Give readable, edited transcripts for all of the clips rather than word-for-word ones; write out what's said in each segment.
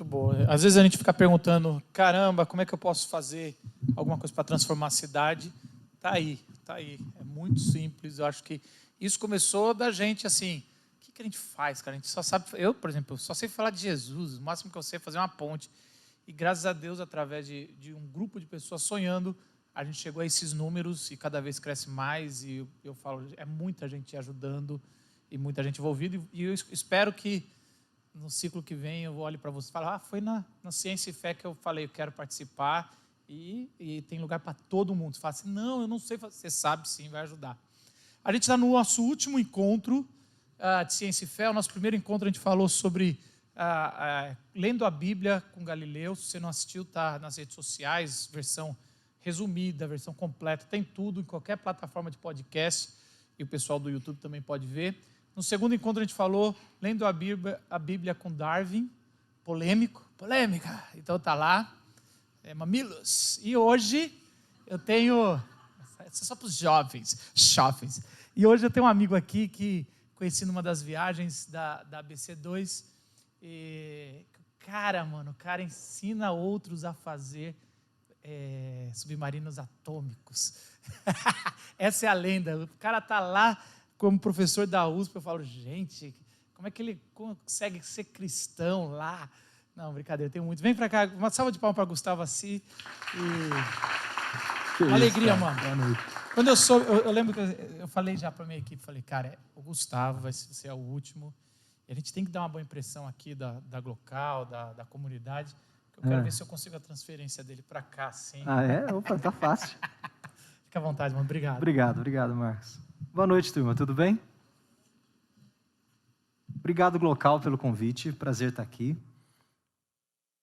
muito boa. Às vezes a gente fica perguntando, caramba, como é que eu posso fazer alguma coisa para transformar a cidade? Tá aí. É muito simples. Eu acho que isso começou da gente, assim, o que a gente faz, cara? A gente só sabe, eu, por exemplo, só sei falar de Jesus, o máximo que eu sei é fazer uma ponte. E graças a Deus, através de um grupo de pessoas sonhando, a gente chegou a esses números e cada vez cresce mais. E eu falo, é muita gente ajudando e muita gente envolvida. E eu espero que no ciclo que vem eu olhe para você e falo, foi na Ciência e Fé que eu falei, eu quero participar. E tem lugar para todo mundo. Você fala assim, não, eu não sei fazer. Você sabe sim, vai ajudar. A gente está no nosso último encontro de Ciência e Fé. O nosso primeiro encontro a gente falou sobre lendo a Bíblia com Galileu. Se você não assistiu, está nas redes sociais, versão resumida, versão completa. Tem tudo em qualquer plataforma de podcast. E o pessoal do YouTube também pode ver. No segundo encontro a gente falou lendo a Bíblia com Darwin. Polêmica. Então está lá. Mamilos. E hoje eu tenho... Isso é só para os jovens. E hoje eu tenho um amigo aqui que conheci numa das viagens da ABC2. E, o cara ensina outros a fazer submarinos atômicos. Essa é a lenda. O cara está lá como professor da USP. Eu falo, gente, como é que ele consegue ser cristão lá? Não, brincadeira, tem muito. Vem pra cá, uma salva de palmas para Gustavo Assi. Uma alegria, mano. Boa noite. Quando eu lembro que eu falei já para minha equipe, falei, cara, o Gustavo vai ser o último. E a gente tem que dar uma boa impressão aqui da Glocal, da comunidade. Eu quero ver se eu consigo a transferência dele para cá, sim. Opa, tá fácil. Fica à vontade, mano. Obrigado. Obrigado, Marcos. Boa noite, turma. Tudo bem? Obrigado, Glocal, pelo convite. Prazer estar aqui.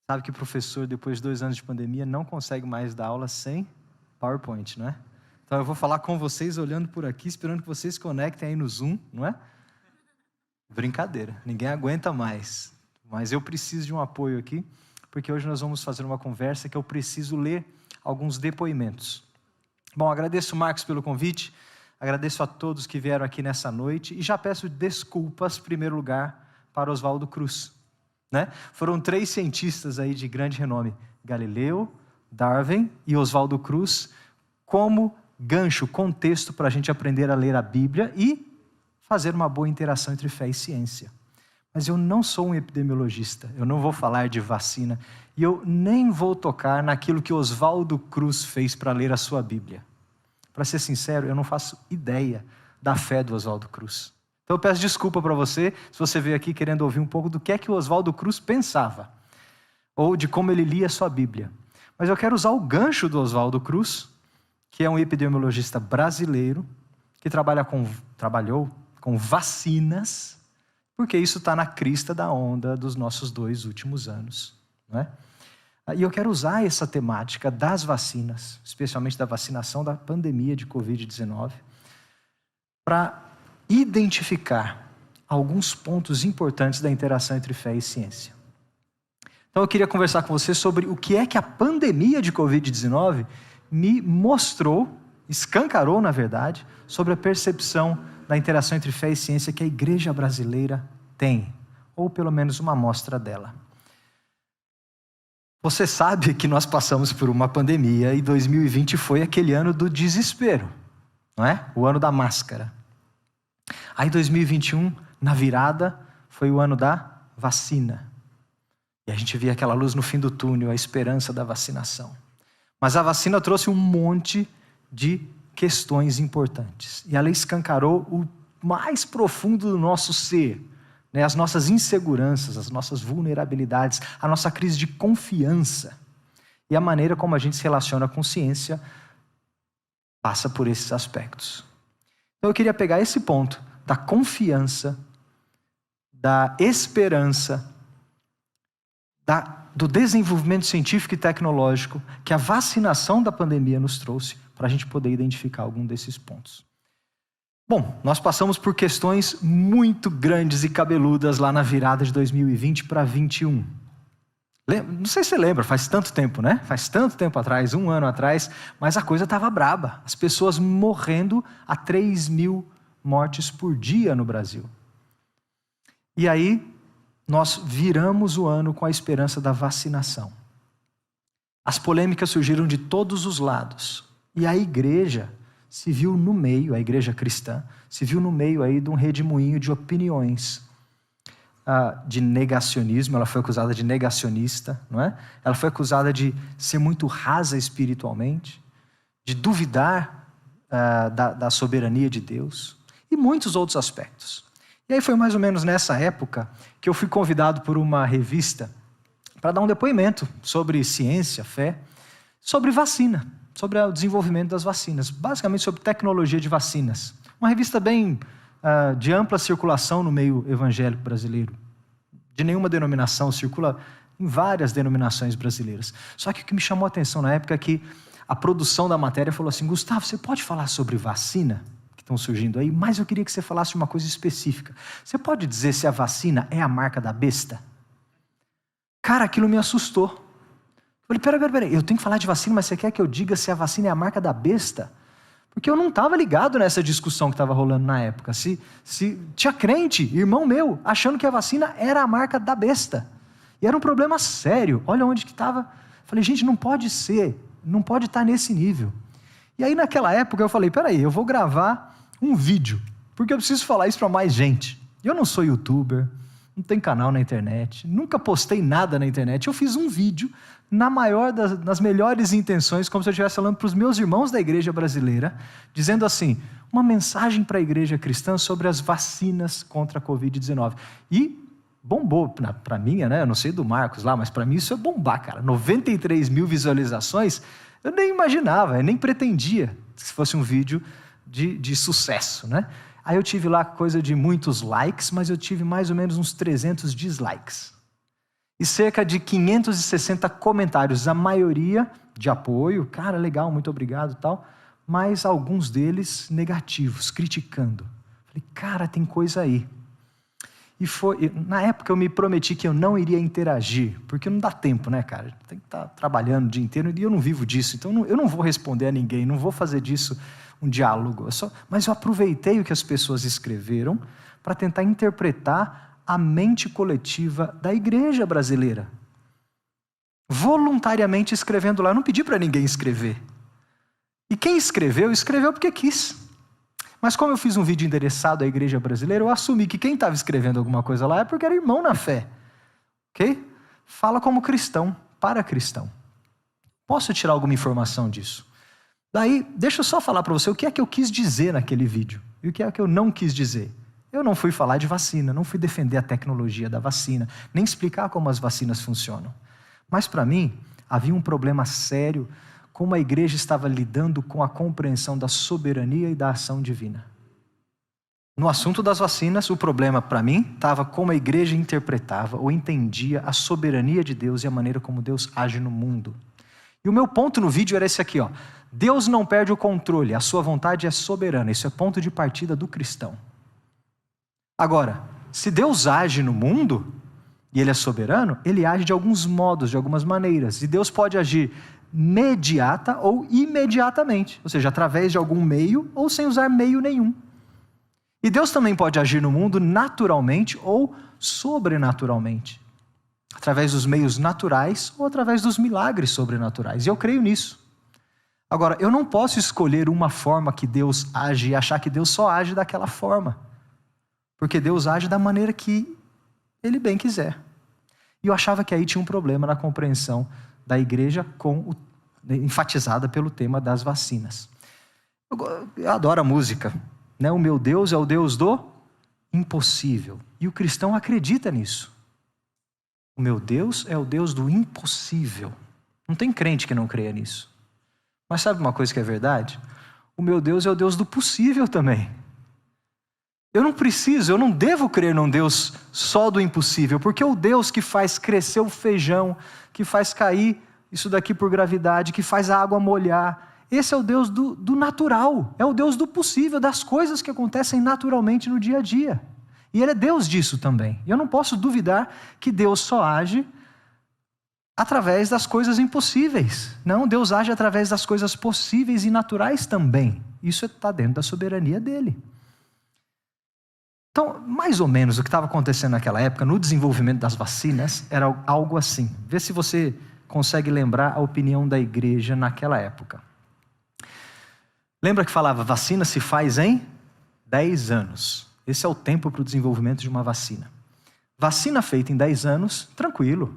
Sabe que professor, depois de 2 anos de pandemia, não consegue mais dar aula sem PowerPoint, não é? Então eu vou falar com vocês olhando por aqui, esperando que vocês se conectem aí no Zoom, não é? Brincadeira, ninguém aguenta mais. Mas eu preciso de um apoio aqui, porque hoje nós vamos fazer uma conversa que eu preciso ler alguns depoimentos. Bom, agradeço, Marcos, pelo convite, agradeço a todos que vieram aqui nessa noite e já peço desculpas, em primeiro lugar, para Oswaldo Cruz. Né? Foram 3 cientistas aí de grande renome, Galileu, Darwin e Oswaldo Cruz, como gancho, contexto para a gente aprender a ler a Bíblia e fazer uma boa interação entre fé e ciência. Mas eu não sou um epidemiologista, eu não vou falar de vacina e eu nem vou tocar naquilo que Oswaldo Cruz fez para ler a sua Bíblia. Para ser sincero, eu não faço ideia da fé do Oswaldo Cruz. Então eu peço desculpa para você, se você veio aqui querendo ouvir um pouco do que é que o Oswaldo Cruz pensava, ou de como ele lia a sua Bíblia. Mas eu quero usar o gancho do Oswaldo Cruz, que é um epidemiologista brasileiro, que trabalhou com vacinas, porque isso está na crista da onda dos nossos 2 últimos anos. Não é? E eu quero usar essa temática das vacinas, especialmente da vacinação da pandemia de Covid-19, para identificar alguns pontos importantes da interação entre fé e ciência. Então eu queria conversar com você sobre o que é que a pandemia de Covid-19 me mostrou, escancarou na verdade, sobre a percepção da interação entre fé e ciência que a igreja brasileira tem, ou pelo menos uma amostra dela. Você sabe que nós passamos por uma pandemia e 2020 foi aquele ano do desespero, não é? O ano da máscara. Aí 2021, na virada, foi o ano da vacina. E a gente via aquela luz no fim do túnel, a esperança da vacinação. Mas a vacina trouxe um monte de questões importantes. E ela escancarou o mais profundo do nosso ser, né? As nossas inseguranças, as nossas vulnerabilidades, a nossa crise de confiança. E a maneira como a gente se relaciona com ciência passa por esses aspectos. Então eu queria pegar esse ponto da confiança, da esperança, do desenvolvimento científico e tecnológico que a vacinação da pandemia nos trouxe para a gente poder identificar algum desses pontos. Bom, nós passamos por questões muito grandes e cabeludas lá na virada de 2020 para 2021. Não sei se você lembra, faz tanto tempo, né? Faz tanto tempo atrás, 1 ano atrás, mas a coisa estava braba. As pessoas morrendo a 3.000 mortes por dia no Brasil. E aí, nós viramos o ano com a esperança da vacinação. As polêmicas surgiram de todos os lados. E a igreja se viu no meio, a igreja cristã, se viu no meio aí de um redemoinho de opiniões, de negacionismo. Ela foi acusada de negacionista, não é? Ela foi acusada de ser muito rasa espiritualmente, de duvidar da soberania de Deus e muitos outros aspectos. E aí foi mais ou menos nessa época que eu fui convidado por uma revista para dar um depoimento sobre ciência, fé, sobre vacina, sobre o desenvolvimento das vacinas, basicamente sobre tecnologia de vacinas. Uma revista bem de ampla circulação no meio evangélico brasileiro. De nenhuma denominação, circula em várias denominações brasileiras. Só que o que me chamou a atenção na época é que a produção da matéria falou assim: Gustavo, você pode falar sobre vacina que estão surgindo aí, mas eu queria que você falasse uma coisa específica. Você pode dizer se a vacina é a marca da besta? Cara, aquilo me assustou. Eu falei, peraí, eu tenho que falar de vacina, mas você quer que eu diga se a vacina é a marca da besta? Porque eu não estava ligado nessa discussão que estava rolando na época. Se tinha crente, irmão meu, achando que a vacina era a marca da besta. E era um problema sério. Olha onde que estava. Falei, gente, não pode ser, não pode estar nesse nível. E aí naquela época eu falei, peraí, eu vou gravar um vídeo, porque eu preciso falar isso para mais gente. Eu não sou youtuber, não tenho canal na internet, nunca postei nada na internet. Eu fiz um vídeo nas melhores intenções, como se eu estivesse falando para os meus irmãos da igreja brasileira, dizendo assim, uma mensagem para a igreja cristã sobre as vacinas contra a Covid-19. E bombou, para mim, né? Eu não sei do Marcos lá, mas para mim isso é bombar, cara. 93 mil visualizações, eu nem imaginava, eu nem pretendia que fosse um vídeo de sucesso, né? Aí eu tive lá coisa de muitos likes, mas eu tive mais ou menos uns 300 dislikes. E cerca de 560 comentários, a maioria de apoio, cara, legal, muito obrigado e tal, mas alguns deles negativos, criticando. Falei, cara, tem coisa aí. Na época eu me prometi que eu não iria interagir, porque não dá tempo, né, cara? Tem que estar trabalhando o dia inteiro e eu não vivo disso, então eu não vou responder a ninguém, não vou fazer disso um diálogo. Mas eu aproveitei o que as pessoas escreveram para tentar interpretar a mente coletiva da igreja brasileira. Voluntariamente escrevendo lá, eu não pedi para ninguém escrever. E quem escreveu porque quis. Mas como eu fiz um vídeo endereçado à igreja brasileira, eu assumi que quem estava escrevendo alguma coisa lá é porque era irmão na fé. Ok? Fala como cristão, para cristão. Posso tirar alguma informação disso? Daí, deixa eu só falar para você o que é que eu quis dizer naquele vídeo. E o que é que eu não quis dizer. Eu não fui falar de vacina, não fui defender a tecnologia da vacina, nem explicar como as vacinas funcionam. Mas para mim, havia um problema sério como a igreja estava lidando com a compreensão da soberania e da ação divina. No assunto das vacinas, o problema para mim estava como a igreja interpretava ou entendia a soberania de Deus e a maneira como Deus age no mundo. E o meu ponto no vídeo era esse aqui, ó. Deus não perde o controle, a sua vontade é soberana. Isso é ponto de partida do cristão. Agora, se Deus age no mundo, e Ele é soberano, Ele age de alguns modos, de algumas maneiras. E Deus pode agir mediata ou imediatamente, ou seja, através de algum meio ou sem usar meio nenhum. E Deus também pode agir no mundo naturalmente ou sobrenaturalmente, através dos meios naturais ou através dos milagres sobrenaturais. E eu creio nisso. Agora, eu não posso escolher uma forma que Deus age e achar que Deus só age daquela forma. Porque Deus age da maneira que Ele bem quiser. E eu achava que aí tinha um problema na compreensão da igreja enfatizada pelo tema das vacinas. Eu adoro a música, né? O meu Deus é o Deus do impossível. E o cristão acredita nisso. O meu Deus é o Deus do impossível. Não tem crente que não creia nisso. Mas sabe uma coisa que é verdade? O meu Deus é o Deus do possível também. Eu não devo crer num Deus só do impossível, porque o Deus que faz crescer o feijão, que faz cair isso daqui por gravidade, que faz a água molhar, esse é o Deus do natural, é o Deus do possível, das coisas que acontecem naturalmente no dia a dia. E Ele é Deus disso também. E eu não posso duvidar que Deus só age através das coisas impossíveis. Não, Deus age através das coisas possíveis e naturais também. Isso está dentro da soberania dEle. Então, mais ou menos o que estava acontecendo naquela época, no desenvolvimento das vacinas, era algo assim. Vê se você consegue lembrar a opinião da igreja naquela época. Lembra que falava, vacina se faz em 10 anos. Esse é o tempo para o desenvolvimento de uma vacina. Vacina feita em 10 anos, tranquilo.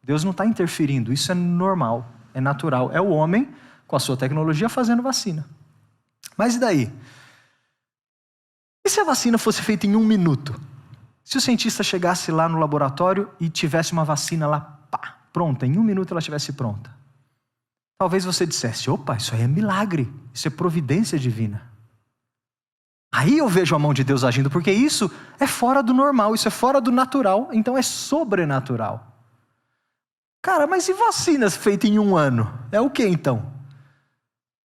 Deus não está interferindo, isso é normal, é natural. É o homem, com a sua tecnologia, fazendo vacina. Mas e daí? E se a vacina fosse feita em 1 minuto? Se o cientista chegasse lá no laboratório e tivesse uma vacina lá, pá, pronta, em 1 minuto ela estivesse pronta. Talvez você dissesse, opa, isso aí é milagre, isso é providência divina. Aí eu vejo a mão de Deus agindo, porque isso é fora do normal, isso é fora do natural, então é sobrenatural. Cara, mas e vacinas feitas em 1 ano? É o que então?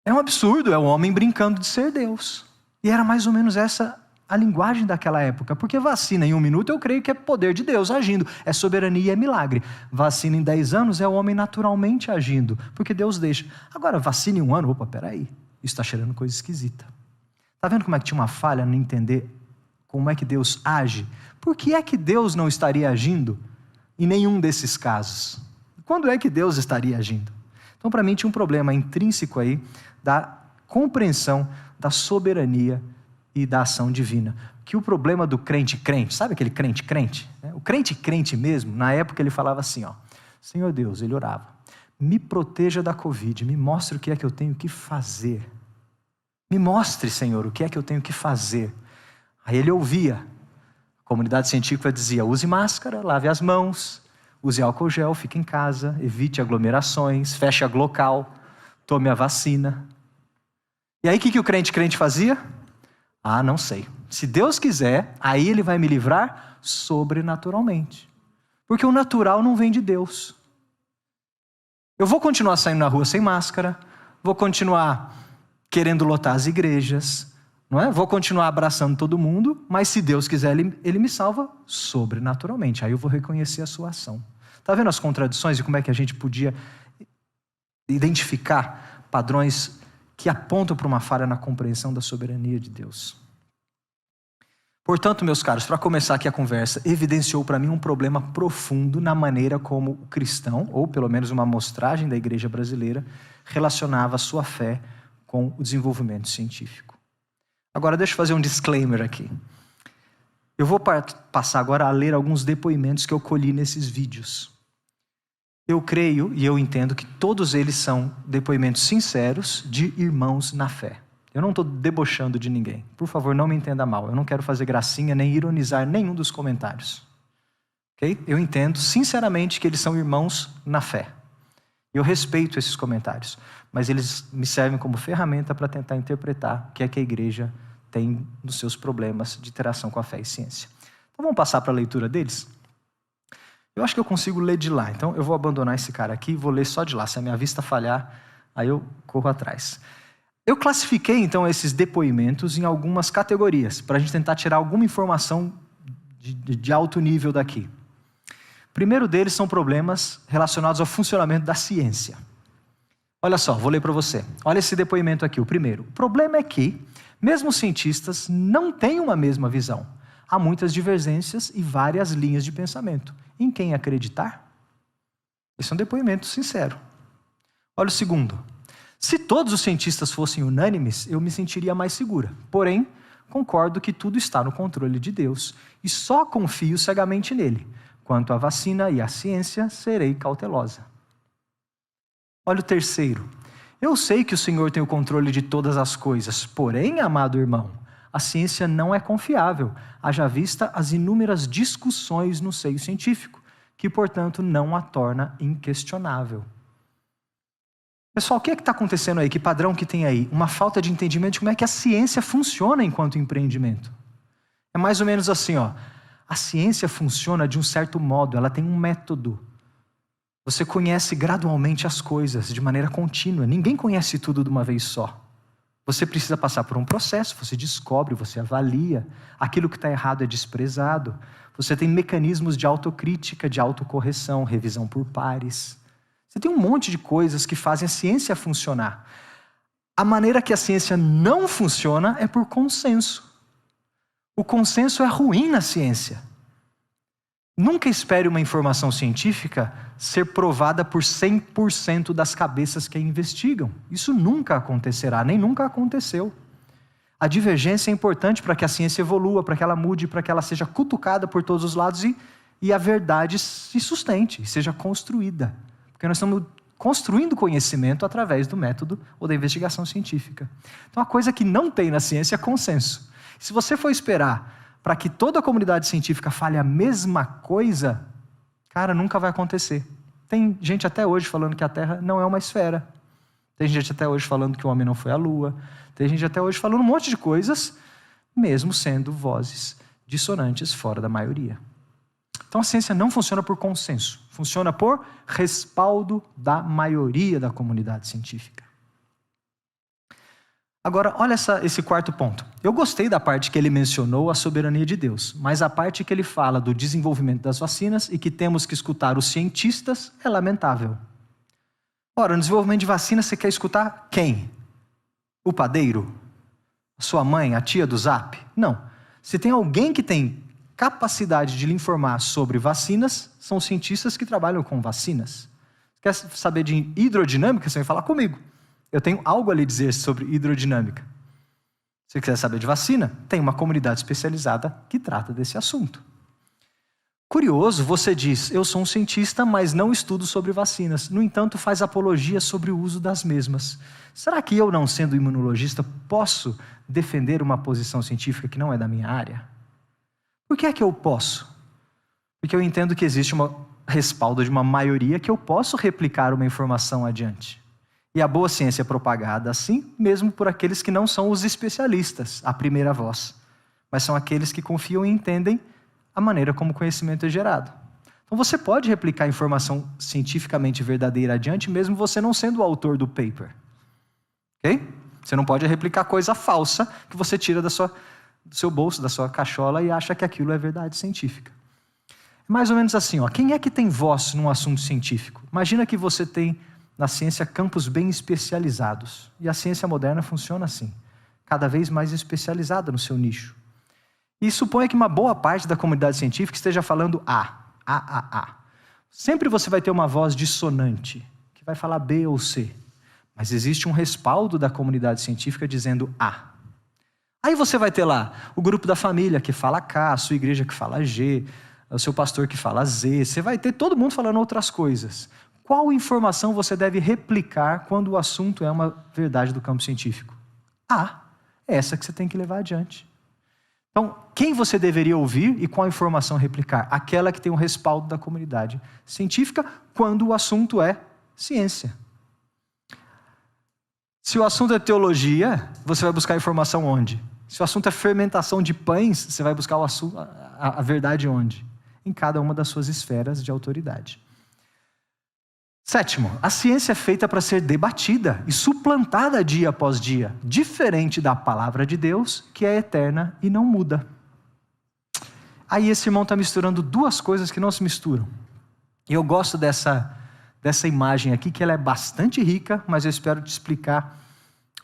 É um absurdo, é o homem brincando de ser Deus. E era mais ou menos essa a linguagem daquela época, porque vacina em 1 minuto eu creio que é poder de Deus agindo, é soberania e é milagre. Vacina em 10 anos é o homem naturalmente agindo, porque Deus deixa. Agora, vacina em 1 ano, opa, peraí, isso está cheirando coisa esquisita. Está vendo como é que tinha uma falha no entender como é que Deus age? Por que é que Deus não estaria agindo em nenhum desses casos? Quando é que Deus estaria agindo? Então, para mim, tinha um problema intrínseco aí da compreensão da soberania e da ação divina. Que o problema do crente-crente, sabe aquele crente-crente? O crente-crente mesmo, na época ele falava assim, ó, Senhor Deus, ele orava, me proteja da Covid, me mostre o que é que eu tenho que fazer. Me mostre, Senhor, o que é que eu tenho que fazer. Aí ele ouvia, a comunidade científica dizia, use máscara, lave as mãos, use álcool gel, fique em casa, evite aglomerações, feche a local, tome a vacina. E aí o que o crente fazia? Ah, não sei. Se Deus quiser, aí Ele vai me livrar sobrenaturalmente. Porque o natural não vem de Deus. Eu vou continuar saindo na rua sem máscara, vou continuar querendo lotar as igrejas, não é? Vou continuar abraçando todo mundo, mas se Deus quiser, Ele me salva sobrenaturalmente. Aí eu vou reconhecer a sua ação. Está vendo as contradições e como é que a gente podia identificar padrões que apontam para uma falha na compreensão da soberania de Deus? Portanto, meus caros, para começar aqui a conversa, evidenciou para mim um problema profundo na maneira como o cristão, ou pelo menos uma amostragem da igreja brasileira, relacionava a sua fé com o desenvolvimento científico. Agora, deixa eu fazer um disclaimer aqui. Eu vou passar agora a ler alguns depoimentos que eu colhi nesses vídeos. Eu creio e eu entendo que todos eles são depoimentos sinceros de irmãos na fé. Eu não estou debochando de ninguém. Por favor, não me entenda mal. Eu não quero fazer gracinha nem ironizar nenhum dos comentários. Okay? Eu entendo sinceramente que eles são irmãos na fé. Eu respeito esses comentários, mas eles me servem como ferramenta para tentar interpretar o que é que a igreja tem nos seus problemas de interação com a fé e ciência. Então vamos passar para a leitura deles? Eu acho que eu consigo ler de lá, então eu vou abandonar esse cara aqui e vou ler só de lá. Se a minha vista falhar, aí eu corro atrás. Eu classifiquei então esses depoimentos em algumas categorias, para a gente tentar tirar alguma informação de alto nível daqui. O primeiro deles são problemas relacionados ao funcionamento da ciência. Olha só, vou ler para você. Olha esse depoimento aqui, o primeiro. O problema é que, mesmo os cientistas não têm uma mesma visão. Há muitas divergências e várias linhas de pensamento. Em quem acreditar? Esse é um depoimento sincero. Olha o segundo. Se todos os cientistas fossem unânimes, eu me sentiria mais segura. Porém, concordo que tudo está no controle de Deus e só confio cegamente nele. Quanto à vacina e à ciência, serei cautelosa. Olha o terceiro. Eu sei que o Senhor tem o controle de todas as coisas, porém, amado irmão, a ciência não é confiável, haja vista as inúmeras discussões no seio científico, que, portanto, não a torna inquestionável. Pessoal, o que é que está acontecendo aí? Que padrão que tem aí? Uma falta de entendimento de como é que a ciência funciona enquanto empreendimento. É mais ou menos assim, ó. A ciência funciona de um certo modo, ela tem um método. Você conhece gradualmente as coisas, de maneira contínua. Ninguém conhece tudo de uma vez só. Você precisa passar por um processo, você descobre, você avalia. Aquilo que está errado é desprezado. Você tem mecanismos de autocrítica, de autocorreção, revisão por pares. Você tem um monte de coisas que fazem a ciência funcionar. A maneira que a ciência não funciona é por consenso. O consenso é ruim na ciência. Nunca espere uma informação científica ser provada por 100% das cabeças que a investigam. Isso nunca acontecerá, nem nunca aconteceu. A divergência é importante para que a ciência evolua, para que ela mude, para que ela seja cutucada por todos os lados e a verdade se sustente, seja construída. Porque nós estamos construindo conhecimento através do método ou da investigação científica. Então, a coisa que não tem na ciência é consenso. Se você for esperar para que toda a comunidade científica fale a mesma coisa, cara, nunca vai acontecer. Tem gente até hoje falando que a Terra não é uma esfera. Tem gente até hoje falando que o homem não foi à Lua. Tem gente até hoje falando um monte de coisas, mesmo sendo vozes dissonantes fora da maioria. Então a ciência não funciona por consenso, funciona por respaldo da maioria da comunidade científica. Agora, olha esse quarto ponto. Eu gostei da parte que ele mencionou a soberania de Deus, mas a parte que ele fala do desenvolvimento das vacinas e que temos que escutar os cientistas é lamentável. Ora, no desenvolvimento de vacinas você quer escutar quem? O padeiro? A sua mãe, a tia do Zap? Não. Se tem alguém que tem capacidade de lhe informar sobre vacinas, são cientistas que trabalham com vacinas. Quer saber de hidrodinâmica? Você vai falar comigo. Eu tenho algo a lhe dizer sobre hidrodinâmica. Se você quiser saber de vacina, tem uma comunidade especializada que trata desse assunto. Curioso, você diz, eu sou um cientista, mas não estudo sobre vacinas. No entanto, faz apologia sobre o uso das mesmas. Será que eu, não sendo imunologista, posso defender uma posição científica que não é da minha área? Por que é que eu posso? Porque eu entendo que existe um respaldo de uma maioria que eu posso replicar uma informação adiante. E a boa ciência é propagada assim, mesmo por aqueles que não são os especialistas, a primeira voz, mas são aqueles que confiam e entendem a maneira como o conhecimento é gerado. Então você pode replicar a informação cientificamente verdadeira adiante, mesmo você não sendo o autor do paper. Ok? Você não pode replicar coisa falsa que você tira do seu bolso, da sua cachola e acha que aquilo é verdade científica. É mais ou menos assim, ó. Quem é que tem voz num assunto científico? Imagina que você tem na ciência campos bem especializados. E a ciência moderna funciona assim, cada vez mais especializada no seu nicho. E suponha que uma boa parte da comunidade científica esteja falando A. Sempre você vai ter uma voz dissonante, que vai falar B ou C. Mas existe um respaldo da comunidade científica dizendo A. Aí você vai ter lá o grupo da família que fala K, a sua igreja que fala G, o seu pastor que fala Z. Você vai ter todo mundo falando outras coisas. Qual informação você deve replicar quando o assunto é uma verdade do campo científico? A. É essa que você tem que levar adiante. Então, quem você deveria ouvir e qual informação replicar? Aquela que tem o respaldo da comunidade científica quando o assunto é ciência. Se o assunto é teologia, você vai buscar a informação onde? Se o assunto é fermentação de pães, você vai buscar a verdade onde? Em cada uma das suas esferas de autoridade. Sétimo, a ciência é feita para ser debatida e suplantada dia após dia, diferente da palavra de Deus, que é eterna e não muda. Aí esse irmão está misturando duas coisas que não se misturam. E eu gosto dessa imagem aqui, que ela é bastante rica, mas eu espero te explicar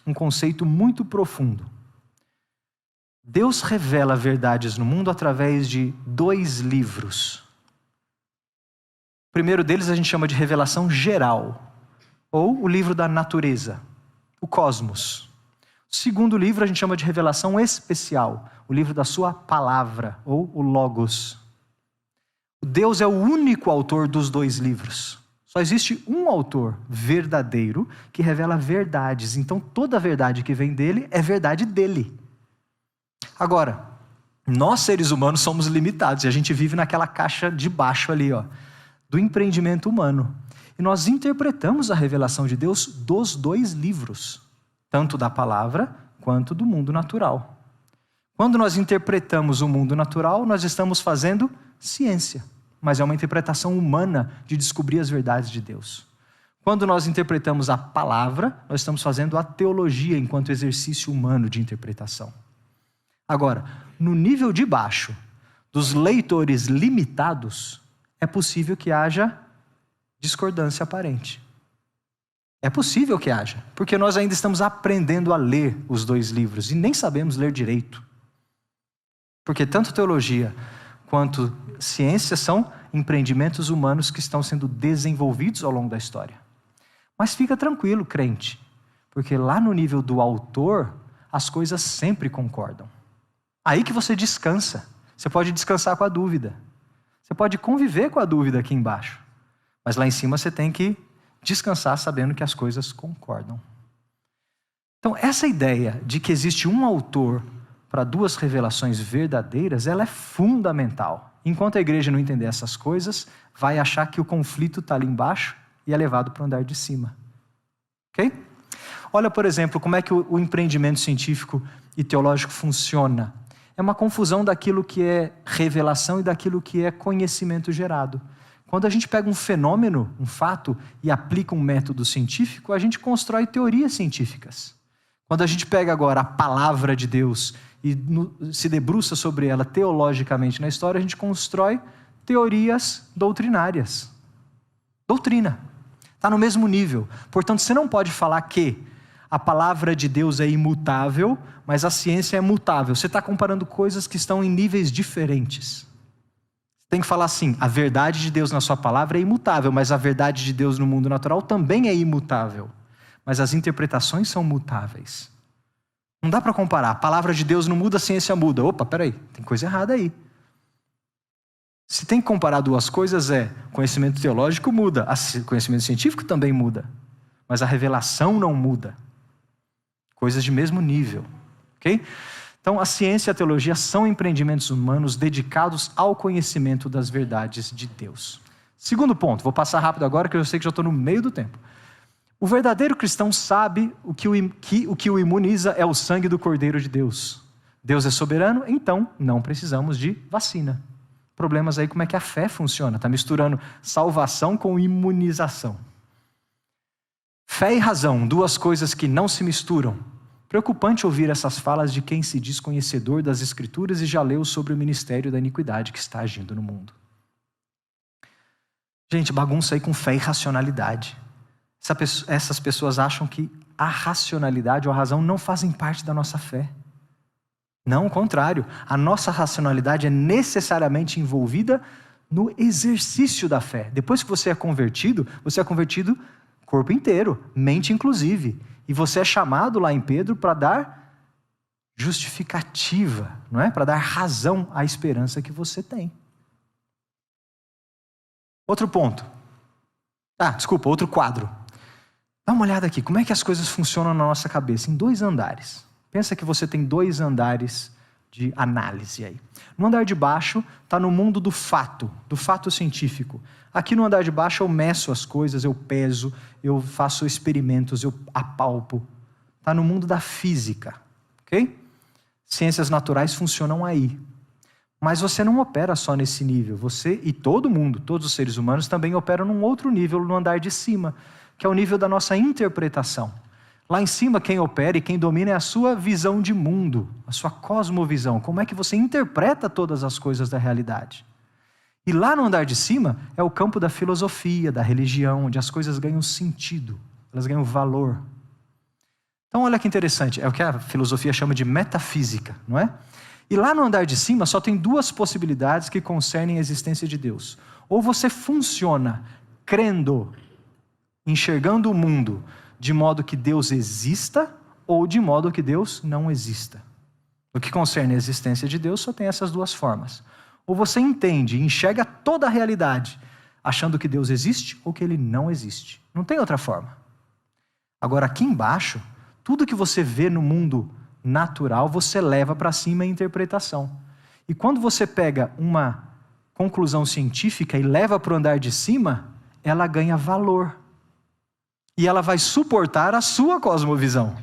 um conceito muito profundo. Deus revela verdades no mundo através de 2 livros. O primeiro deles a gente chama de revelação geral, ou o livro da natureza, o cosmos. O segundo livro a gente chama de revelação especial, o livro da sua palavra, ou o logos. Deus é o único autor dos 2 livros. Só existe um autor verdadeiro que revela verdades. Então toda a verdade que vem dele é verdade dele. Agora, nós seres humanos somos limitados e a gente vive naquela caixa de baixo ali, ó, do empreendimento humano. E nós interpretamos a revelação de Deus dos 2 livros, tanto da palavra quanto do mundo natural. Quando nós interpretamos o mundo natural, nós estamos fazendo ciência, mas é uma interpretação humana de descobrir as verdades de Deus. Quando nós interpretamos a palavra, nós estamos fazendo a teologia enquanto exercício humano de interpretação. Agora, no nível de baixo, dos leitores limitados, é possível que haja discordância aparente. É possível que haja, porque nós ainda estamos aprendendo a ler os 2 livros e nem sabemos ler direito. Porque tanto teologia quanto ciência são empreendimentos humanos que estão sendo desenvolvidos ao longo da história. Mas fica tranquilo, crente, porque lá no nível do autor, as coisas sempre concordam. Aí que você descansa. Você pode descansar com a dúvida. Você pode conviver com a dúvida aqui embaixo. Mas lá em cima você tem que descansar sabendo que as coisas concordam. Então, essa ideia de que existe um autor para duas revelações verdadeiras, ela é fundamental. Enquanto a igreja não entender essas coisas, vai achar que o conflito está ali embaixo e é levado para o andar de cima. Ok? Olha, por exemplo, como é que o empreendimento científico e teológico funciona. É uma confusão daquilo que é revelação e daquilo que é conhecimento gerado. Quando a gente pega um fenômeno, um fato, e aplica um método científico, a gente constrói teorias científicas. Quando a gente pega agora a palavra de Deus e se debruça sobre ela teologicamente na história, a gente constrói teorias doutrinárias. Doutrina. Está no mesmo nível. Portanto, você não pode falar que a palavra de Deus é imutável, mas a ciência é mutável. Você está comparando coisas que estão em níveis diferentes. Tem que falar assim, a verdade de Deus na sua palavra é imutável, mas a verdade de Deus no mundo natural também é imutável. Mas as interpretações são mutáveis. Não dá para comparar. A palavra de Deus não muda, a ciência muda. Opa, peraí, tem coisa errada aí. Se tem que comparar duas coisas, conhecimento teológico muda, conhecimento científico também muda. Mas a revelação não muda. Coisas de mesmo nível. Ok? Então, a ciência e a teologia são empreendimentos humanos dedicados ao conhecimento das verdades de Deus. Segundo ponto, vou passar rápido agora, que eu sei que já estou no meio do tempo. O verdadeiro cristão sabe o que o imuniza é o sangue do Cordeiro de Deus. Deus é soberano, então não precisamos de vacina. Problemas aí, como é que a fé funciona? Está misturando salvação com imunização. Fé e razão, duas coisas que não se misturam. Preocupante ouvir essas falas de quem se diz conhecedor das Escrituras e já leu sobre o ministério da iniquidade que está agindo no mundo. Gente, bagunça aí com fé e racionalidade. Essas pessoas acham que a racionalidade ou a razão não fazem parte da nossa fé. Não, ao contrário. A nossa racionalidade é necessariamente envolvida no exercício da fé. Depois que você é convertido corpo inteiro, mente inclusive. E você é chamado lá em Pedro para dar justificativa, não é? Para dar razão à esperança que você tem. Outro ponto. Outro quadro. Dá uma olhada aqui, como é que as coisas funcionam na nossa cabeça? Em 2 andares. Pensa que você tem 2 andares de análise aí. No andar de baixo está no mundo do fato científico. Aqui no andar de baixo eu meço as coisas, eu peso, eu faço experimentos, eu apalpo. Está no mundo da física, ok? Ciências naturais funcionam aí. Mas você não opera só nesse nível. Você e todo mundo, todos os seres humanos também operam num outro nível, no andar de cima, que é o nível da nossa interpretação. Lá em cima, quem opera e quem domina é a sua visão de mundo, a sua cosmovisão. Como é que você interpreta todas as coisas da realidade? E lá no andar de cima é o campo da filosofia, da religião, onde as coisas ganham sentido, elas ganham valor. Então olha que interessante, é o que a filosofia chama de metafísica, não é? E lá no andar de cima só tem 2 possibilidades que concernem a existência de Deus. Ou você funciona crendo, enxergando o mundo de modo que Deus exista, ou de modo que Deus não exista. No que concerne a existência de Deus, só tem essas 2 formas. Ou você entende e enxerga toda a realidade, achando que Deus existe ou que Ele não existe. Não tem outra forma. Agora, aqui embaixo, tudo que você vê no mundo natural, você leva para cima a interpretação. E quando você pega uma conclusão científica e leva para o andar de cima, ela ganha valor. E ela vai suportar a sua cosmovisão.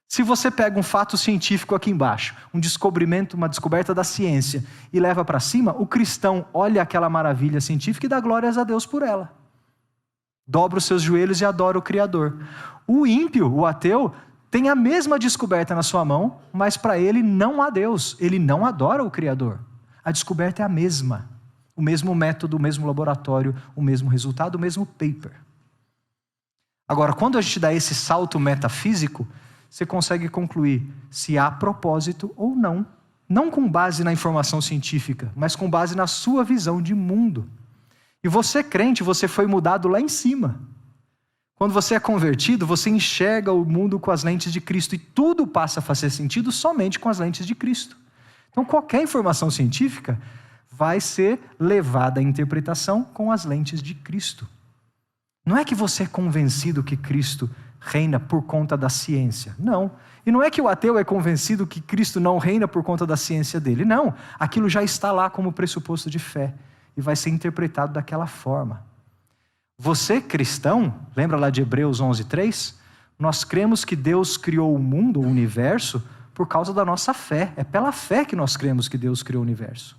Se você pega um fato científico aqui embaixo, um descobrimento, uma descoberta da ciência, e leva para cima, o cristão olha aquela maravilha científica e dá glórias a Deus por ela. Dobra os seus joelhos e adora o Criador. O ímpio, o ateu, tem a mesma descoberta na sua mão, mas para ele não há Deus. Ele não adora o Criador. A descoberta é a mesma. O mesmo método, o mesmo laboratório, o mesmo resultado, o mesmo paper. Agora, quando a gente dá esse salto metafísico, você consegue concluir se há propósito ou não Não com base na informação científica, mas com base na sua visão de mundo. E você, crente, você foi mudado lá em cima. Quando você é convertido, você enxerga o mundo com as lentes de Cristo e tudo passa a fazer sentido somente com as lentes de Cristo. Então, qualquer informação científica vai ser levada à interpretação com as lentes de Cristo. Não é que você é convencido que Cristo reina por conta da ciência. Não. E não é que o ateu é convencido que Cristo não reina por conta da ciência dele. Não. Aquilo já está lá como pressuposto de fé e vai ser interpretado daquela forma. Você, cristão, lembra lá de Hebreus 11:3? Nós cremos que Deus criou o mundo, o universo, por causa da nossa fé. É pela fé que nós cremos que Deus criou o universo.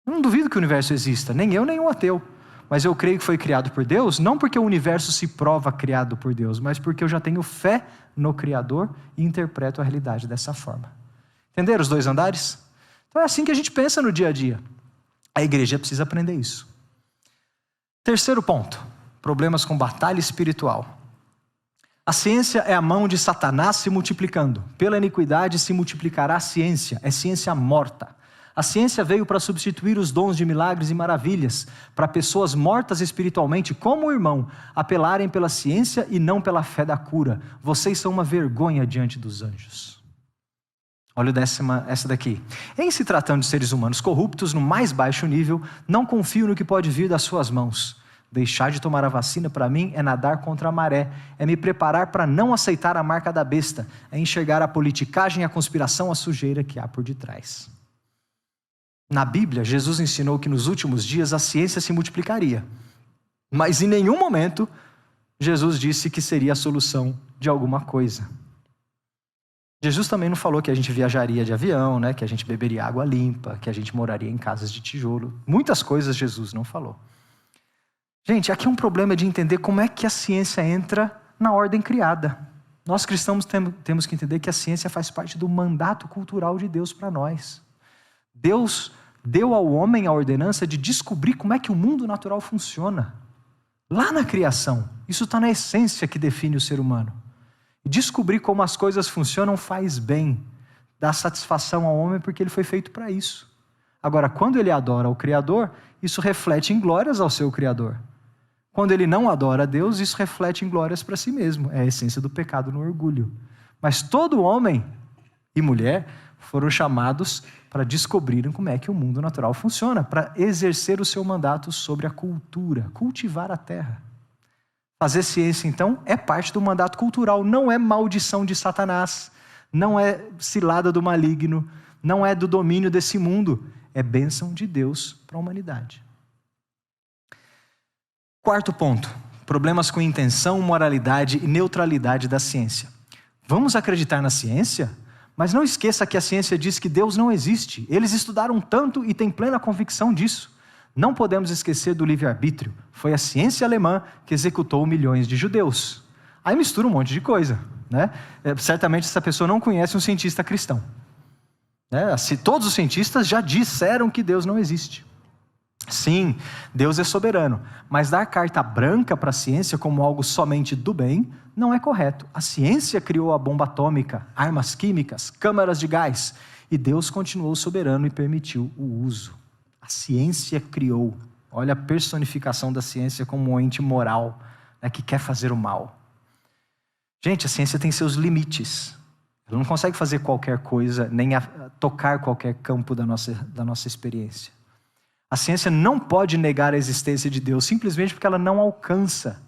Eu não duvido que o universo exista, nem eu, nem um ateu. Mas eu creio que foi criado por Deus, não porque o universo se prova criado por Deus, mas porque eu já tenho fé no Criador e interpreto a realidade dessa forma. Entenderam os dois andares? Então é assim que a gente pensa no dia a dia. A igreja precisa aprender isso. Terceiro ponto, problemas com batalha espiritual. A ciência é a mão de Satanás se multiplicando. Pela iniquidade se multiplicará a ciência, é ciência morta. A ciência veio para substituir os dons de milagres e maravilhas, para pessoas mortas espiritualmente, como o irmão, apelarem pela ciência e não pela fé da cura. Vocês são uma vergonha diante dos anjos. Olha essa daqui. Em se tratando de seres humanos corruptos no mais baixo nível, não confio no que pode vir das suas mãos. Deixar de tomar a vacina para mim é nadar contra a maré, é me preparar para não aceitar a marca da besta, é enxergar a politicagem, a conspiração, a sujeira que há por detrás. Na Bíblia, Jesus ensinou que nos últimos dias a ciência se multiplicaria. Mas em nenhum momento, Jesus disse que seria a solução de alguma coisa. Jesus também não falou que a gente viajaria de avião, né? Que a gente beberia água limpa, que a gente moraria em casas de tijolo. Muitas coisas Jesus não falou. Gente, aqui é um problema de entender como é que a ciência entra na ordem criada. Nós cristãos temos que entender que a ciência faz parte do mandato cultural de Deus para nós. Deus deu ao homem a ordenança de descobrir como é que o mundo natural funciona. Lá na criação. Isso está na essência que define o ser humano. E descobrir como as coisas funcionam faz bem. Dá satisfação ao homem porque ele foi feito para isso. Agora, quando ele adora o Criador, isso reflete em glórias ao seu Criador. Quando ele não adora a Deus, isso reflete em glórias para si mesmo. É a essência do pecado no orgulho. Mas todo homem e mulher foram chamados para descobrirem como é que o mundo natural funciona, para exercer o seu mandato sobre a cultura, cultivar a terra. Fazer ciência, então, é parte do mandato cultural, não é maldição de Satanás, não é cilada do maligno, não é do domínio desse mundo, é bênção de Deus para a humanidade. Quarto ponto, problemas com intenção, moralidade e neutralidade da ciência. Vamos acreditar na ciência? Mas não esqueça que a ciência diz que Deus não existe. Eles estudaram tanto e têm plena convicção disso. Não podemos esquecer do livre-arbítrio. Foi a ciência alemã que executou milhões de judeus. Aí mistura um monte de coisa, né? Certamente essa pessoa não conhece um cientista cristão. Todos os cientistas já disseram que Deus não existe. Sim, Deus é soberano, mas dar carta branca para a ciência como algo somente do bem não é correto. A ciência criou a bomba atômica, armas químicas, câmaras de gás, e Deus continuou soberano e permitiu o uso. A ciência criou. Olha a personificação da ciência como um ente moral, né, que quer fazer o mal. Gente, a ciência tem seus limites. Ela não consegue fazer qualquer coisa, nem tocar qualquer campo da nossa experiência. A ciência não pode negar a existência de Deus simplesmente porque ela não alcança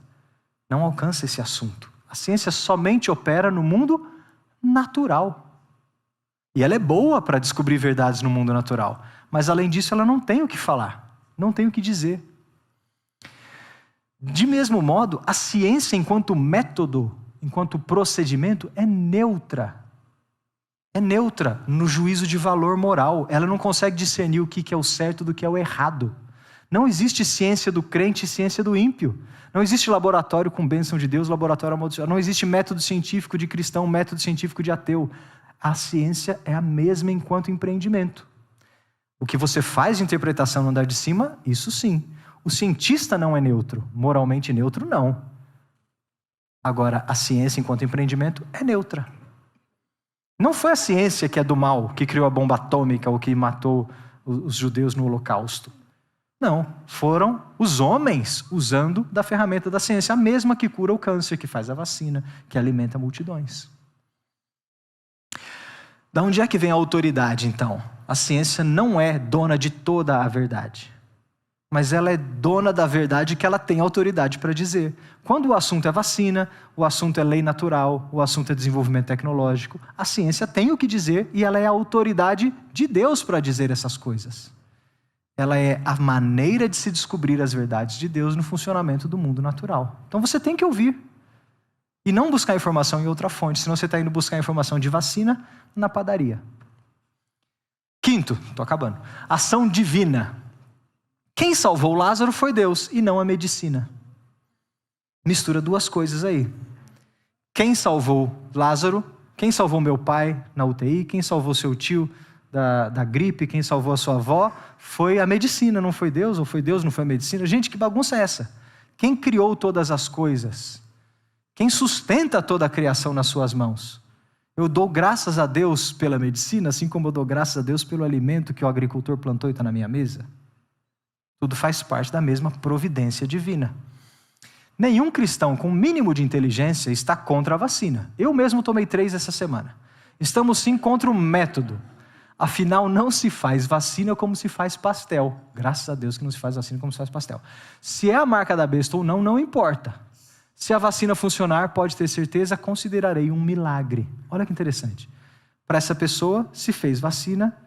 esse assunto. A ciência somente opera no mundo natural. E ela é boa para descobrir verdades no mundo natural. Mas além disso, ela não tem o que falar, não tem o que dizer. De mesmo modo, a ciência enquanto método, enquanto procedimento, é neutra. É neutra no juízo de valor moral. Ela não consegue discernir o que é o certo do que é o errado. Não existe ciência do crente e ciência do ímpio. Não existe laboratório com bênção de Deus, laboratório amaldiçoado. Não existe método científico de cristão, método científico de ateu. A ciência é a mesma enquanto empreendimento. O que você faz de interpretação no andar de cima, isso sim. O cientista não é neutro. Moralmente neutro, não. Agora, a ciência enquanto empreendimento é neutra. Não foi a ciência que é do mal, que criou a bomba atômica ou que matou os judeus no Holocausto. Não, foram os homens usando da ferramenta da ciência, a mesma que cura o câncer, que faz a vacina, que alimenta multidões. Da onde é que vem a autoridade, então? A ciência não é dona de toda a verdade, mas ela é dona da verdade que ela tem autoridade para dizer. Quando o assunto é vacina, o assunto é lei natural, o assunto é desenvolvimento tecnológico, a ciência tem o que dizer e ela é a autoridade de Deus para dizer essas coisas. Ela é a maneira de se descobrir as verdades de Deus no funcionamento do mundo natural. Então você tem que ouvir e não buscar informação em outra fonte, senão você está indo buscar informação de vacina na padaria. Quinto, estou acabando, ação divina. Quem salvou Lázaro foi Deus e não a medicina. Mistura duas coisas aí. Quem salvou Lázaro, quem salvou meu pai na UTI, quem salvou seu tio da gripe, quem salvou a sua avó, foi a medicina, não foi Deus, ou foi Deus, não foi a medicina. Gente, que bagunça é essa? Quem criou todas as coisas? Quem sustenta toda a criação nas suas mãos? Eu dou graças a Deus pela medicina, assim como eu dou graças a Deus pelo alimento que o agricultor plantou e está na minha mesa. Tudo faz parte da mesma providência divina. Nenhum cristão com o mínimo de inteligência está contra a vacina. Eu mesmo tomei 3 essa semana. Estamos sim contra o método. Afinal, não se faz vacina como se faz pastel. Graças a Deus que não se faz vacina como se faz pastel. Se é a marca da besta ou não, não importa. Se a vacina funcionar, pode ter certeza, considerarei um milagre. Olha que interessante. Para essa pessoa, se fez vacina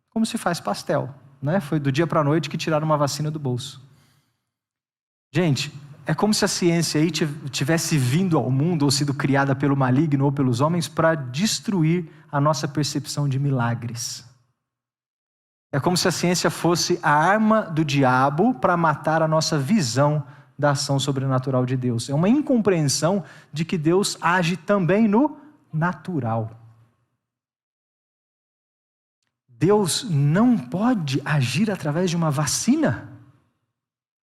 como se faz pastel. Né? Foi do dia para a noite que tiraram uma vacina do bolso. Gente, é como se a ciência aí tivesse vindo ao mundo ou sido criada pelo maligno ou pelos homens para destruir a nossa percepção de milagres. É como se a ciência fosse a arma do diabo para matar a nossa visão da ação sobrenatural de Deus. É uma incompreensão de que Deus age também no natural. Deus não pode agir através de uma vacina?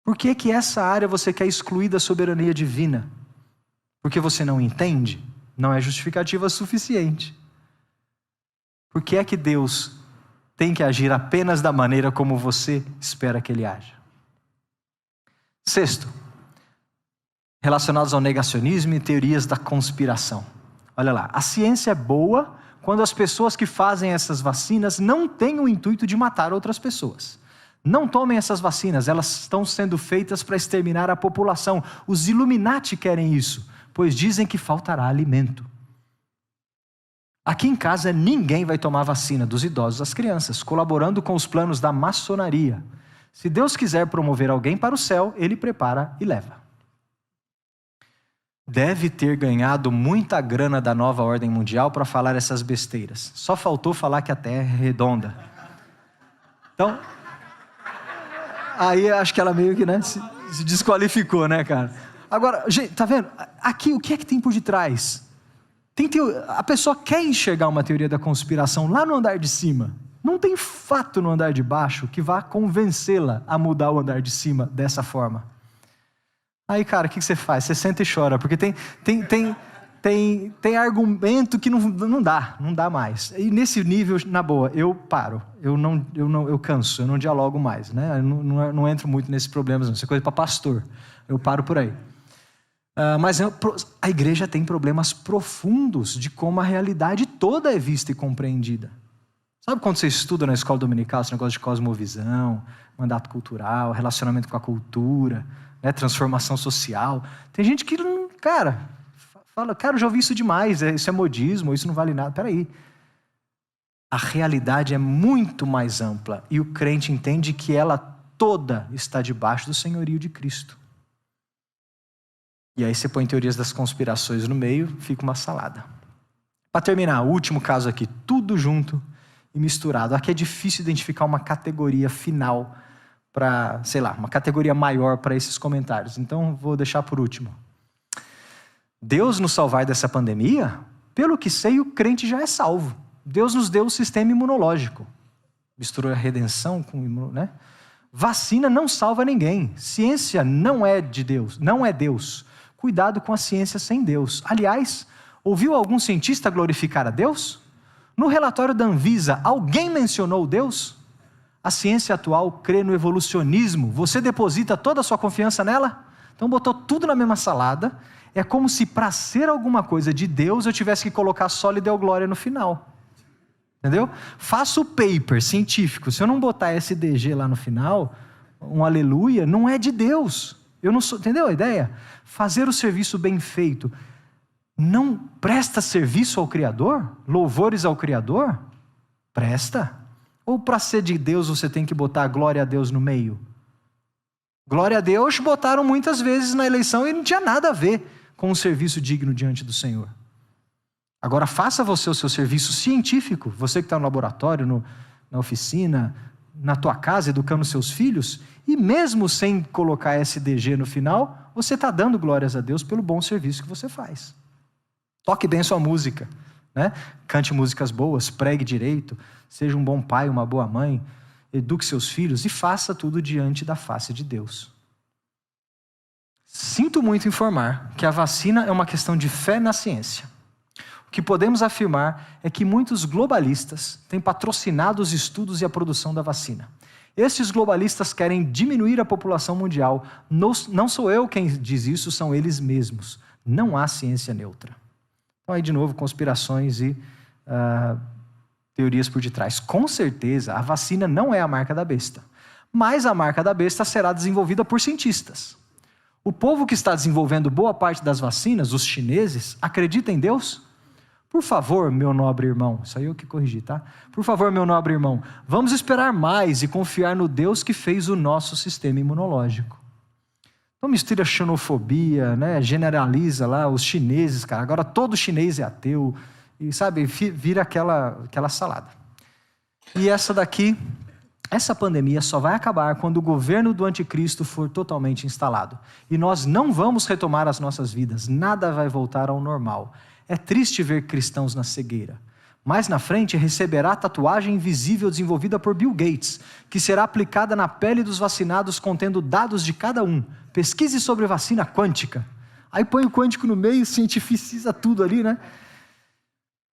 Por que que essa área você quer excluir da soberania divina? Porque você não entende? Não é justificativa suficiente. Por que é que Deus tem que agir apenas da maneira como você espera que Ele haja? Sexto, relacionados ao negacionismo e teorias da conspiração. Olha lá, a ciência é boa quando as pessoas que fazem essas vacinas não têm o intuito de matar outras pessoas. Não tomem essas vacinas, elas estão sendo feitas para exterminar a população. Os Illuminati querem isso, pois dizem que faltará alimento. Aqui em casa ninguém vai tomar vacina, dos idosos às crianças, colaborando com os planos da maçonaria. Se Deus quiser promover alguém para o céu, Ele prepara e leva. Deve ter ganhado muita grana da nova ordem mundial para falar essas besteiras. Só faltou falar que a Terra é redonda. Então, aí acho que ela meio que, né, se desqualificou, né, cara? Agora, gente, tá vendo? Aqui, o que é que tem por detrás? A pessoa quer enxergar uma teoria da conspiração lá no andar de cima. Não tem fato no andar de baixo que vá convencê-la a mudar o andar de cima dessa forma. Aí, cara, o que você faz? Você senta e chora, porque tem argumento que não dá mais. E nesse nível, na boa, eu paro, eu canso, eu não dialogo mais, né? Eu não entro muito nesses problemas, não. Isso é coisa para pastor, eu paro por aí. Mas a igreja tem problemas profundos de como a realidade toda é vista e compreendida. Sabe quando você estuda na escola dominical esse negócio de cosmovisão, mandato cultural, relacionamento com a cultura, né, transformação social? Tem gente que, cara, fala, eu já ouvi isso demais, isso é modismo, isso não vale nada. Peraí. A realidade é muito mais ampla e o crente entende que ela toda está debaixo do senhorio de Cristo. E aí você põe teorias das conspirações no meio, fica uma salada. Para terminar, o último caso aqui, tudo junto e misturado. Aqui é difícil identificar uma categoria final para, sei lá, uma categoria maior para esses comentários. Então, vou deixar por último. Deus nos salvar dessa pandemia, pelo que sei, o crente já é salvo. Deus nos deu o sistema imunológico. Misturou a redenção com né? Vacina não salva ninguém. Ciência não é de Deus, não é Deus. Cuidado com a ciência sem Deus. Aliás, ouviu algum cientista glorificar a Deus? No relatório da Anvisa, alguém mencionou Deus? A ciência atual crê no evolucionismo. Você deposita toda a sua confiança nela? Então botou tudo na mesma salada. É como se para ser alguma coisa de Deus eu tivesse que colocar só lhe deu glória no final. Entendeu? Faço o paper científico. Se eu não botar SDG lá no final, um aleluia, não é de Deus. Eu não sou, entendeu a ideia? Fazer o serviço bem feito não presta serviço ao Criador? Louvores ao Criador? Presta. Ou para ser de Deus você tem que botar a glória a Deus no meio? Glória a Deus botaram muitas vezes na eleição e não tinha nada a ver com um serviço digno diante do Senhor. Agora faça você o seu serviço científico, você que está no laboratório, na oficina, na tua casa, educando seus filhos, e mesmo sem colocar SDG no final, você está dando glórias a Deus pelo bom serviço que você faz. Toque bem sua música, né? Cante músicas boas, pregue direito, seja um bom pai, uma boa mãe, eduque seus filhos e faça tudo diante da face de Deus. Sinto muito informar que a vacina é uma questão de fé na ciência. O que podemos afirmar é que muitos globalistas têm patrocinado os estudos e a produção da vacina. Estes globalistas querem diminuir a população mundial. Não sou eu quem diz isso, são eles mesmos. Não há ciência neutra. Então aí de novo conspirações e teorias por detrás. Com certeza a vacina não é a marca da besta, mas a marca da besta será desenvolvida por cientistas. O povo que está desenvolvendo boa parte das vacinas, os chineses, acredita em Deus? Por favor, meu nobre irmão, isso aí eu que corrigi, tá? Por favor, meu nobre irmão, vamos esperar mais e confiar no Deus que fez o nosso sistema imunológico. Não mistura xenofobia, né? Generaliza lá os chineses, cara. Agora todo chinês é ateu, e sabe, vira aquela salada. E essa pandemia só vai acabar quando o governo do anticristo for totalmente instalado. E nós não vamos retomar as nossas vidas, nada vai voltar ao normal. É triste ver cristãos na cegueira. Mais na frente receberá a tatuagem invisível desenvolvida por Bill Gates, que será aplicada na pele dos vacinados contendo dados de cada um. Pesquise sobre vacina quântica. Aí põe o quântico no meio, cientificiza tudo ali, né?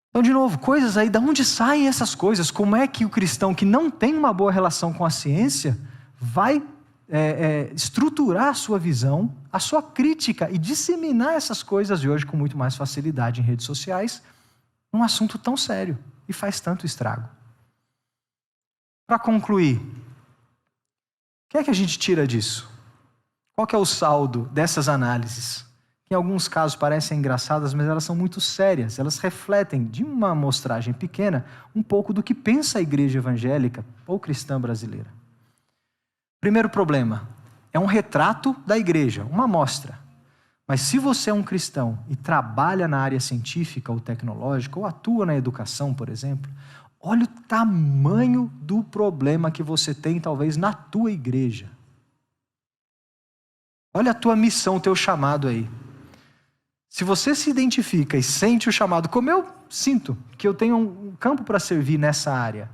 Então, de novo, coisas aí, de onde saem essas coisas? Como é que o cristão que não tem uma boa relação com a ciência vai estruturar a sua visão, a sua crítica e disseminar essas coisas de hoje com muito mais facilidade em redes sociais, num assunto tão sério e faz tanto estrago? Para concluir, o que é que a gente tira disso? Qual que é o saldo dessas análises? Que em alguns casos parecem engraçadas, mas elas são muito sérias. Elas refletem, de uma amostragem pequena, um pouco do que pensa a igreja evangélica ou cristã brasileira. Primeiro problema, é um retrato da igreja, uma amostra. Mas se você é um cristão e trabalha na área científica ou tecnológica, ou atua na educação, por exemplo, olha o tamanho do problema que você tem, talvez, na tua igreja. Olha a tua missão, o teu chamado aí. Se você se identifica e sente o chamado, como eu sinto, que eu tenho um campo para servir nessa área,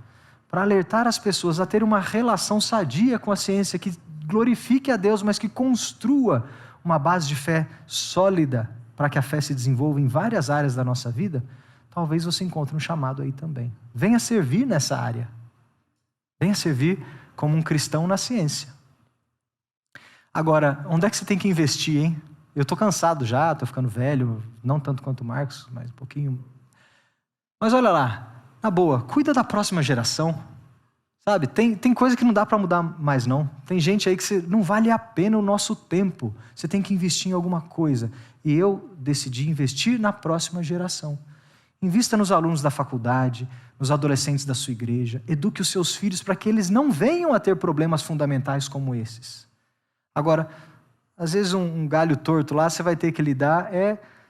para alertar as pessoas a ter uma relação sadia com a ciência, que glorifique a Deus, mas que construa uma base de fé sólida para que a fé se desenvolva em várias áreas da nossa vida, talvez você encontre um chamado aí também. Venha servir nessa área. Venha servir como um cristão na ciência. Agora, onde é que você tem que investir, hein? Eu estou cansado já, estou ficando velho, não tanto quanto o Marcos, mas um pouquinho. Mas olha lá, na boa, cuida da próxima geração. Sabe, tem coisa que não dá para mudar mais não. Tem gente aí que não vale a pena o nosso tempo. Você tem que investir em alguma coisa. E eu decidi investir na próxima geração. Invista nos alunos da faculdade, nos adolescentes da sua igreja. Eduque os seus filhos para que eles não venham a ter problemas fundamentais como esses. Agora, às vezes um galho torto lá você vai ter que lidar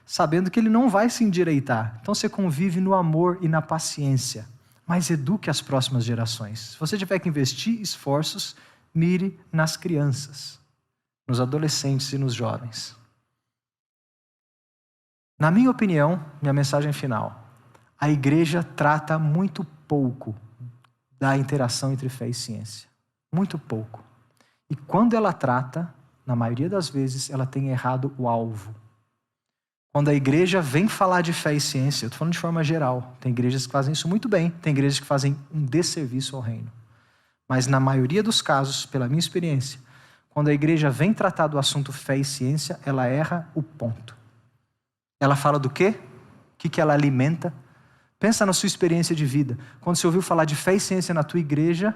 sabendo que ele não vai se endireitar. Então você convive no amor e na paciência. Mas eduque as próximas gerações. Se você tiver que investir esforços, mire nas crianças, nos adolescentes e nos jovens. Na minha opinião, minha mensagem final, a igreja trata muito pouco da interação entre fé e ciência. Muito pouco. E quando ela trata, na maioria das vezes, ela tem errado o alvo. Quando a igreja vem falar de fé e ciência, eu estou falando de forma geral, tem igrejas que fazem isso muito bem, tem igrejas que fazem um desserviço ao reino. Mas na maioria dos casos, pela minha experiência, quando a igreja vem tratar do assunto fé e ciência, ela erra o ponto. Ela fala do quê? O que ela alimenta? Pensa na sua experiência de vida. Quando você ouviu falar de fé e ciência na tua igreja,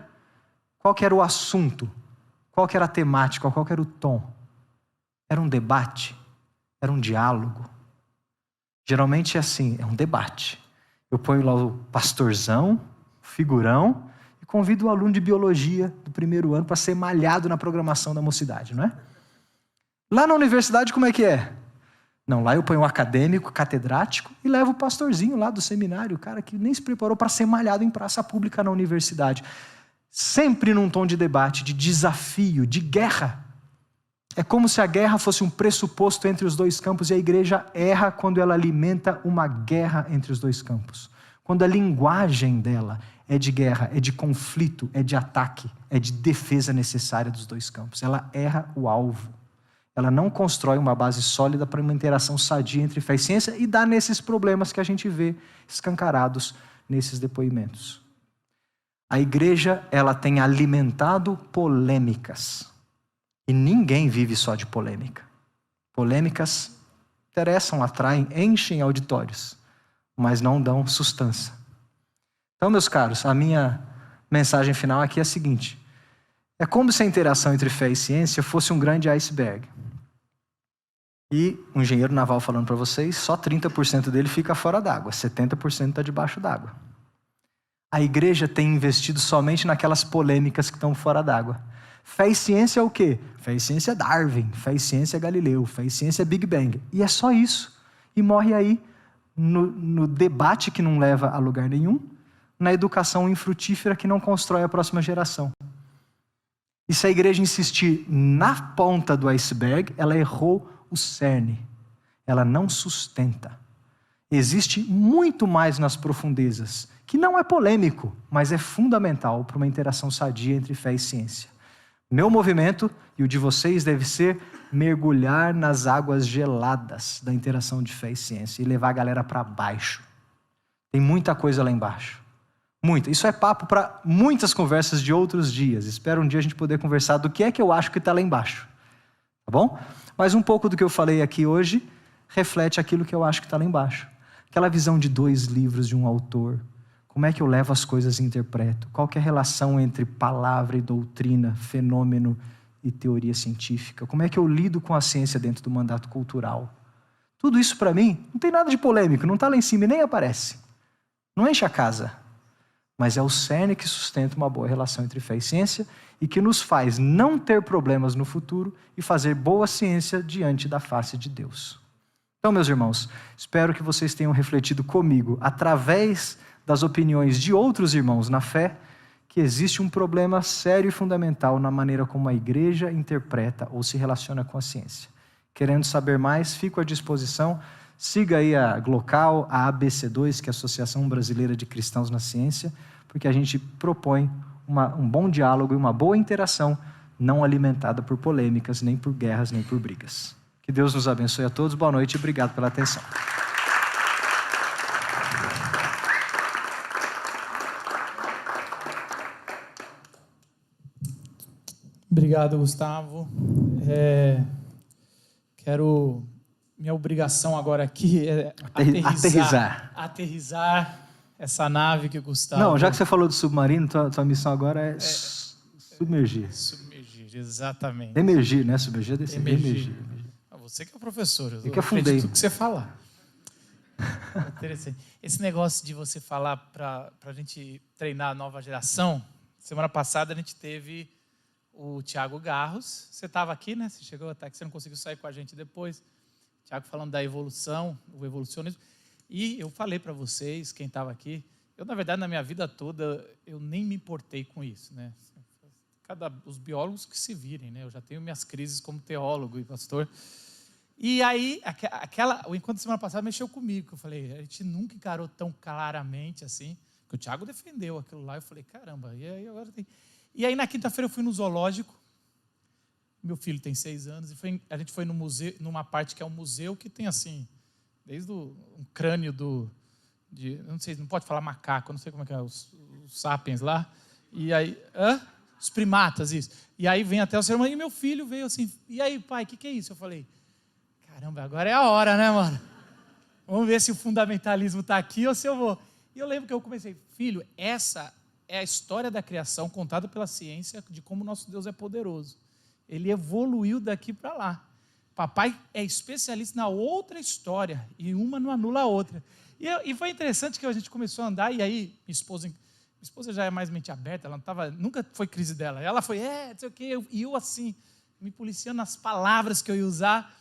qual que era o assunto? Qual que era a temática? Qual que era o tom? Era um debate? Era um diálogo? Geralmente é assim, é um debate. Eu ponho lá o pastorzão, o figurão, e convido o aluno de biologia do primeiro ano para ser malhado na programação da mocidade, não é? Lá na universidade como é que é? Não, lá eu ponho o acadêmico, catedrático, e levo o pastorzinho lá do seminário, o cara que nem se preparou para ser malhado em praça pública na universidade. Sempre num tom de debate, de desafio, de guerra. É como se a guerra fosse um pressuposto entre os dois campos e a igreja erra quando ela alimenta uma guerra entre os dois campos. Quando a linguagem dela é de guerra, é de conflito, é de ataque, é de defesa necessária dos dois campos. Ela erra o alvo. Ela não constrói uma base sólida para uma interação sadia entre fé e ciência e dá nesses problemas que a gente vê escancarados nesses depoimentos. A igreja, ela tem alimentado polêmicas. E ninguém vive só de polêmica. Polêmicas interessam, atraem, enchem auditórios, mas não dão sustância. Então, meus caros, a minha mensagem final aqui é a seguinte. É como se a interação entre fé e ciência fosse um grande iceberg. E um engenheiro naval falando para vocês, só 30% dele fica fora d'água, 70% está debaixo d'água. A igreja tem investido somente naquelas polêmicas que estão fora d'água. Fé e ciência é o quê? Fé e ciência é Darwin, fé e ciência é Galileu, fé e ciência é Big Bang. E é só isso. E morre aí no debate que não leva a lugar nenhum, na educação infrutífera que não constrói a próxima geração. E se a igreja insistir na ponta do iceberg, ela errou o cerne. Ela não sustenta. Existe muito mais nas profundezas, que não é polêmico, mas é fundamental para uma interação sadia entre fé e ciência. Meu movimento e o de vocês deve ser mergulhar nas águas geladas da interação de fé e ciência e levar a galera para baixo. Tem muita coisa lá embaixo. Muita. Isso é papo para muitas conversas de outros dias. Espero um dia a gente poder conversar do que é que eu acho que está lá embaixo. Tá bom? Mas um pouco do que eu falei aqui hoje reflete aquilo que eu acho que está lá embaixo. Aquela visão de 2 livros de um autor. Como é que eu levo as coisas e interpreto? Qual que é a relação entre palavra e doutrina, fenômeno e teoria científica? Como é que eu lido com a ciência dentro do mandato cultural? Tudo isso para mim não tem nada de polêmico, não está lá em cima e nem aparece. Não enche a casa. Mas é o cerne que sustenta uma boa relação entre fé e ciência e que nos faz não ter problemas no futuro e fazer boa ciência diante da face de Deus. Então, meus irmãos, espero que vocês tenham refletido comigo, através das opiniões de outros irmãos na fé, que existe um problema sério e fundamental na maneira como a igreja interpreta ou se relaciona com a ciência. Querendo saber mais, fico à disposição. Siga aí a Glocal, a ABC2, que é a Associação Brasileira de Cristãos na Ciência, porque a gente propõe um bom diálogo e uma boa interação, não alimentada por polêmicas, nem por guerras, nem por brigas. Que Deus nos abençoe a todos. Boa noite e obrigado pela atenção. Obrigado, Gustavo. Minha obrigação agora aqui é aterrissar essa nave que o Gustavo... Não, já que você falou do submarino, tua missão agora é submergir. Submergir, exatamente. Emergir, né? Submergir é desse emergir. Você que é o professor, eu que afundei. Tudo que você falar. É interessante. Esse negócio de você falar para a gente treinar a nova geração, semana passada a gente teve o Tiago Garros. Você estava aqui, né? Você chegou até que você não conseguiu sair com a gente depois. Tiago falando da evolução, o evolucionismo. E eu falei para vocês, quem estava aqui, eu, na verdade, na minha vida toda, eu nem me importei com isso, né? Os biólogos que se virem, né? Eu já tenho minhas crises como teólogo e pastor. E aí, o encontro da semana passada mexeu comigo. Eu falei, a gente nunca encarou tão claramente assim. Porque o Tiago defendeu aquilo lá. Eu falei, caramba, e aí agora tem... E aí, na quinta-feira, eu fui no zoológico. Meu filho tem 6 anos. E a gente foi no museu, numa parte que é um museu que tem, assim, Desde um crânio não sei, não pode falar macaco, não sei como é que é, os sapiens lá. E aí, os primatas, isso. E aí vem até o ser humano, e meu filho veio assim, e aí, pai, o que é isso? Eu falei, caramba, agora é a hora, né, mano? Vamos ver se o fundamentalismo está aqui ou se eu vou. E eu lembro que eu comecei, filho, essa é a história da criação contada pela ciência de como o nosso Deus é poderoso. Ele evoluiu daqui para lá. Papai é especialista na outra história e uma não anula a outra. E foi interessante que a gente começou a andar e aí minha esposa já é mais mente aberta, ela nunca foi crise dela. Ela foi, não sei o quê, e eu assim, me policiando nas palavras que eu ia usar,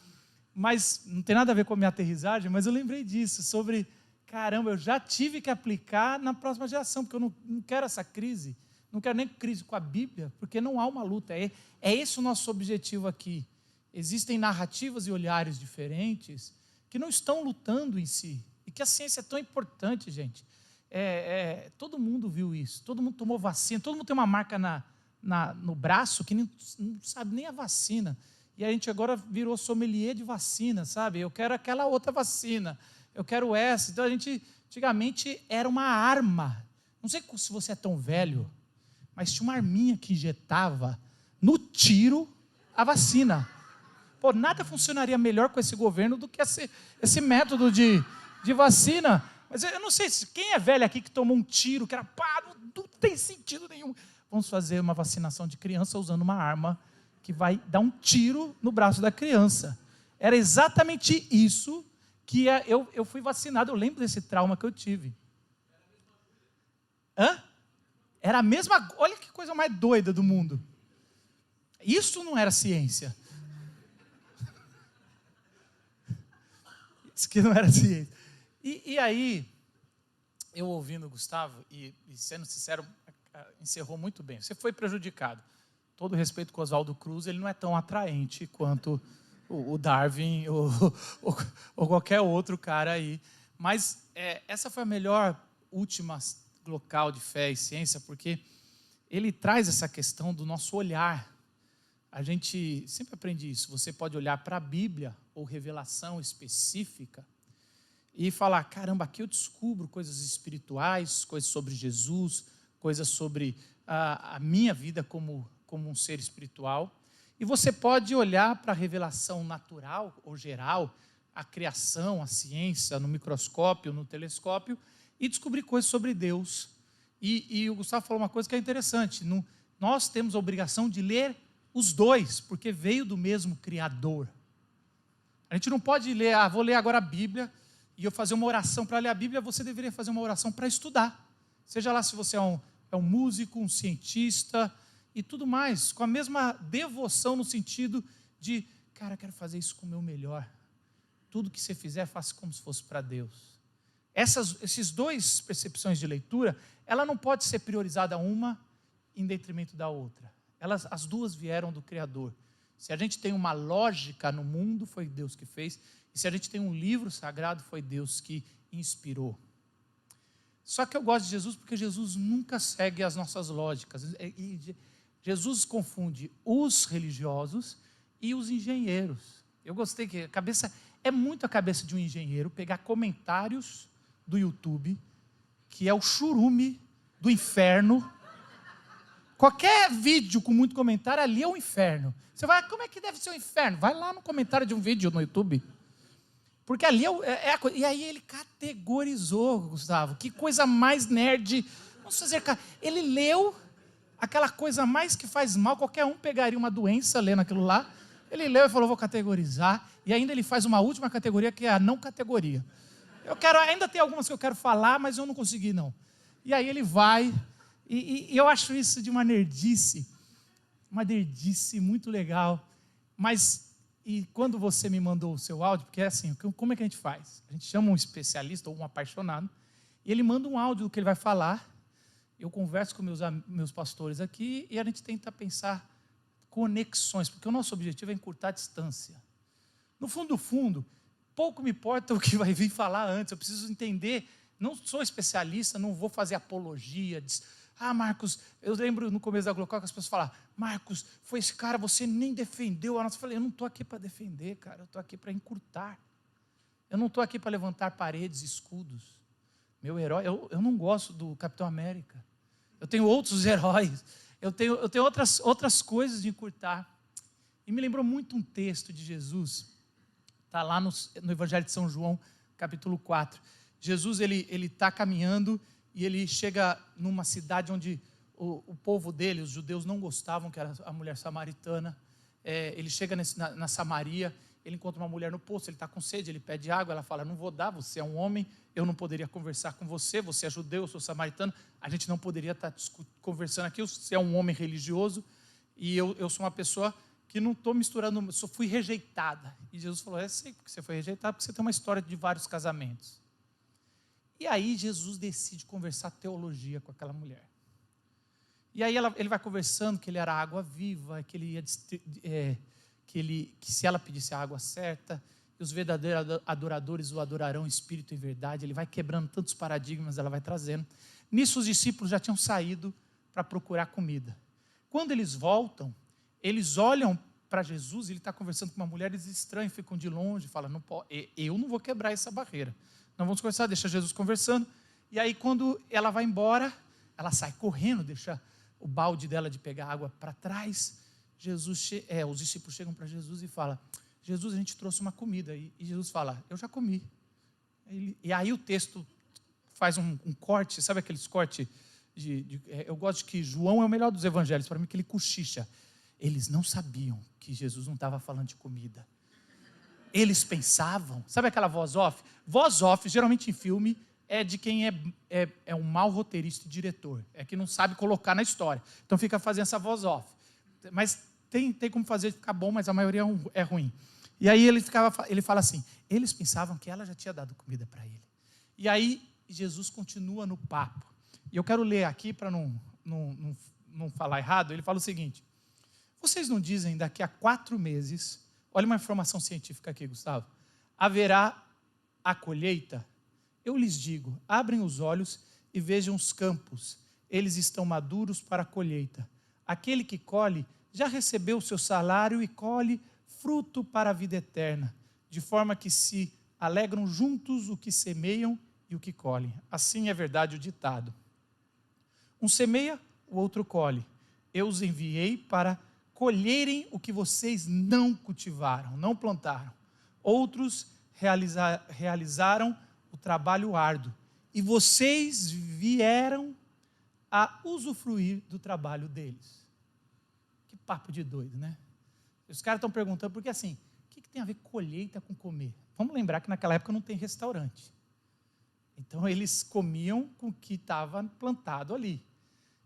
mas não tem nada a ver com a minha aterrissagem, mas eu lembrei disso, sobre, caramba, eu já tive que aplicar na próxima geração, porque eu não quero essa crise, não quero nem crise com a Bíblia, porque não há uma luta, é esse o nosso objetivo aqui. Existem narrativas e olhares diferentes que não estão lutando em si, e que a ciência é tão importante, gente. Todo mundo viu isso, todo mundo tomou vacina, todo mundo tem uma marca no braço que não sabe nem a vacina. E a gente agora virou sommelier de vacina, sabe? Eu quero aquela outra vacina, eu quero essa. Então a gente, antigamente, era uma arma. Não sei se você é tão velho, mas tinha uma arminha que injetava no tiro a vacina. Pô, nada funcionaria melhor com esse governo do que esse método de vacina. Mas eu não sei, quem é velho aqui que tomou um tiro, que era pá, não tem sentido nenhum. Vamos fazer uma vacinação de criança usando uma arma que vai dar um tiro no braço da criança. Era exatamente isso que eu fui vacinado. Eu lembro desse trauma que eu tive. Era a mesma... Olha que coisa mais doida do mundo. Isso não era ciência. Isso que não era ciência. E aí, eu ouvindo o Gustavo, e sendo sincero, encerrou muito bem. Você foi prejudicado. Todo respeito com o Oswaldo Cruz, ele não é tão atraente quanto o Darwin ou qualquer outro cara aí. Mas essa foi a melhor última local de fé e ciência, porque ele traz essa questão do nosso olhar. A gente sempre aprende isso. Você pode olhar para a Bíblia ou revelação específica e falar, caramba, aqui eu descubro coisas espirituais, coisas sobre Jesus, coisas sobre a minha vida como um ser espiritual. E você pode olhar para a revelação natural ou geral, a criação, a ciência, no microscópio, no telescópio, e descobrir coisas sobre Deus. E o Gustavo falou uma coisa que é interessante. Nós temos a obrigação de ler os dois, porque veio do mesmo Criador. A gente não pode ler, vou ler agora a Bíblia, e eu fazer uma oração para ler a Bíblia, você deveria fazer uma oração para estudar. Seja lá se você é um músico, um cientista e tudo mais, com a mesma devoção no sentido de, cara, eu quero fazer isso com o meu melhor. Tudo que você fizer, faça como se fosse para Deus. Esses dois percepções de leitura, ela não pode ser priorizada uma em detrimento da outra. As duas vieram do Criador. Se a gente tem uma lógica no mundo, foi Deus que fez. E se a gente tem um livro sagrado, foi Deus que inspirou. Só que eu gosto de Jesus porque Jesus nunca segue as nossas lógicas. Jesus confunde os religiosos e os engenheiros. Eu gostei que é muito a cabeça de um engenheiro pegar comentários do YouTube, que é o churume do inferno. Qualquer vídeo com muito comentário, ali é o inferno. Você vai, como é que deve ser o inferno? Vai lá no comentário de um vídeo no YouTube. Porque ali e aí ele categorizou, Gustavo. Que coisa mais nerd. Vamos fazer... Ele leu aquela coisa mais que faz mal. Qualquer um pegaria uma doença lendo aquilo lá. Ele leu e falou, vou categorizar. E ainda ele faz uma última categoria, que é a não categoria. Ainda tem algumas que eu quero falar, mas eu não consegui, não. E aí ele vai... E eu acho isso de uma nerdice muito legal. Mas, e quando você me mandou o seu áudio, porque é assim, como é que a gente faz? A gente chama um especialista ou um apaixonado, e ele manda um áudio do que ele vai falar, eu converso com meus pastores aqui, e a gente tenta pensar conexões, porque o nosso objetivo é encurtar a distância. No fundo, pouco me importa o que vai vir falar antes, eu preciso entender, não sou especialista, não vou fazer apologia, Marcos, eu lembro no começo da Glocó que as pessoas falavam, Marcos, foi esse cara, você nem defendeu a nossa. Eu falei, eu não estou aqui para defender, cara, eu estou aqui para encurtar. Eu não estou aqui para levantar paredes, escudos. Meu herói, eu não gosto do Capitão América. Eu tenho outros heróis. Eu tenho outras coisas de encurtar. E me lembrou muito um texto de Jesus. Está lá no Evangelho de São João, capítulo 4. Jesus ele está caminhando e ele chega numa cidade onde o povo dele, os judeus, não gostavam, que era a mulher samaritana. Ele chega na Samaria, ele encontra uma mulher no poço, ele está com sede, ele pede água, ela fala, não vou dar, você é um homem, eu não poderia conversar com você, você é judeu, eu sou samaritano, a gente não poderia estar conversando aqui, você é um homem religioso, e eu sou uma pessoa que não estou misturando, só fui rejeitada. E Jesus falou, sei porque você foi rejeitada, porque você tem uma história de vários casamentos. E aí Jesus decide conversar teologia com aquela mulher. E aí ele vai conversando que ele era água viva, que ele ia que se ela pedisse a água certa, os verdadeiros adoradores o adorarão em espírito e verdade. Ele vai quebrando tantos paradigmas, ela vai trazendo. Nisso os discípulos já tinham saído para procurar comida. Quando eles voltam, eles olham para Jesus, ele está conversando com uma mulher, eles estranham, ficam de longe, falam, eu não vou quebrar essa barreira. Não vamos conversar, deixa Jesus conversando. E aí quando ela vai embora, ela sai correndo, deixa o balde dela de pegar água para trás. Os discípulos chegam para Jesus e falam, Jesus, a gente trouxe uma comida. E Jesus fala, eu já comi. E aí o texto faz um corte, sabe aqueles cortes? Eu gosto de que João é o melhor dos evangelhos, para mim que ele cochicha. Eles não sabiam que Jesus não estava falando de comida. Eles pensavam, sabe aquela voz off? Voz off, geralmente em filme, é de quem é um mau roteirista e diretor. É que não sabe colocar na história. Então fica fazendo essa voz off. Mas tem como fazer ficar bom, mas a maioria é ruim. E aí ele fala assim, eles pensavam que ela já tinha dado comida para ele. E aí Jesus continua no papo. E eu quero ler aqui para não falar errado. Ele fala o seguinte, vocês não dizem daqui a 4 meses, olha uma informação científica aqui, Gustavo, haverá a colheita? Eu lhes digo, abrem os olhos e vejam os campos, eles estão maduros para a colheita. Aquele que colhe já recebeu o seu salário e colhe fruto para a vida eterna, de forma que se alegram juntos o que semeiam e o que colhem. Assim é verdade o ditado. Um semeia, o outro colhe. Eu os enviei para colherem o que vocês não cultivaram, não plantaram. Outros realizaram o trabalho árduo. E vocês vieram a usufruir do trabalho deles. Que papo de doido, né? Os caras estão perguntando, porque assim, o que tem a ver colheita com comer? Vamos lembrar que naquela época não tem restaurante. Então eles comiam com o que estava plantado ali.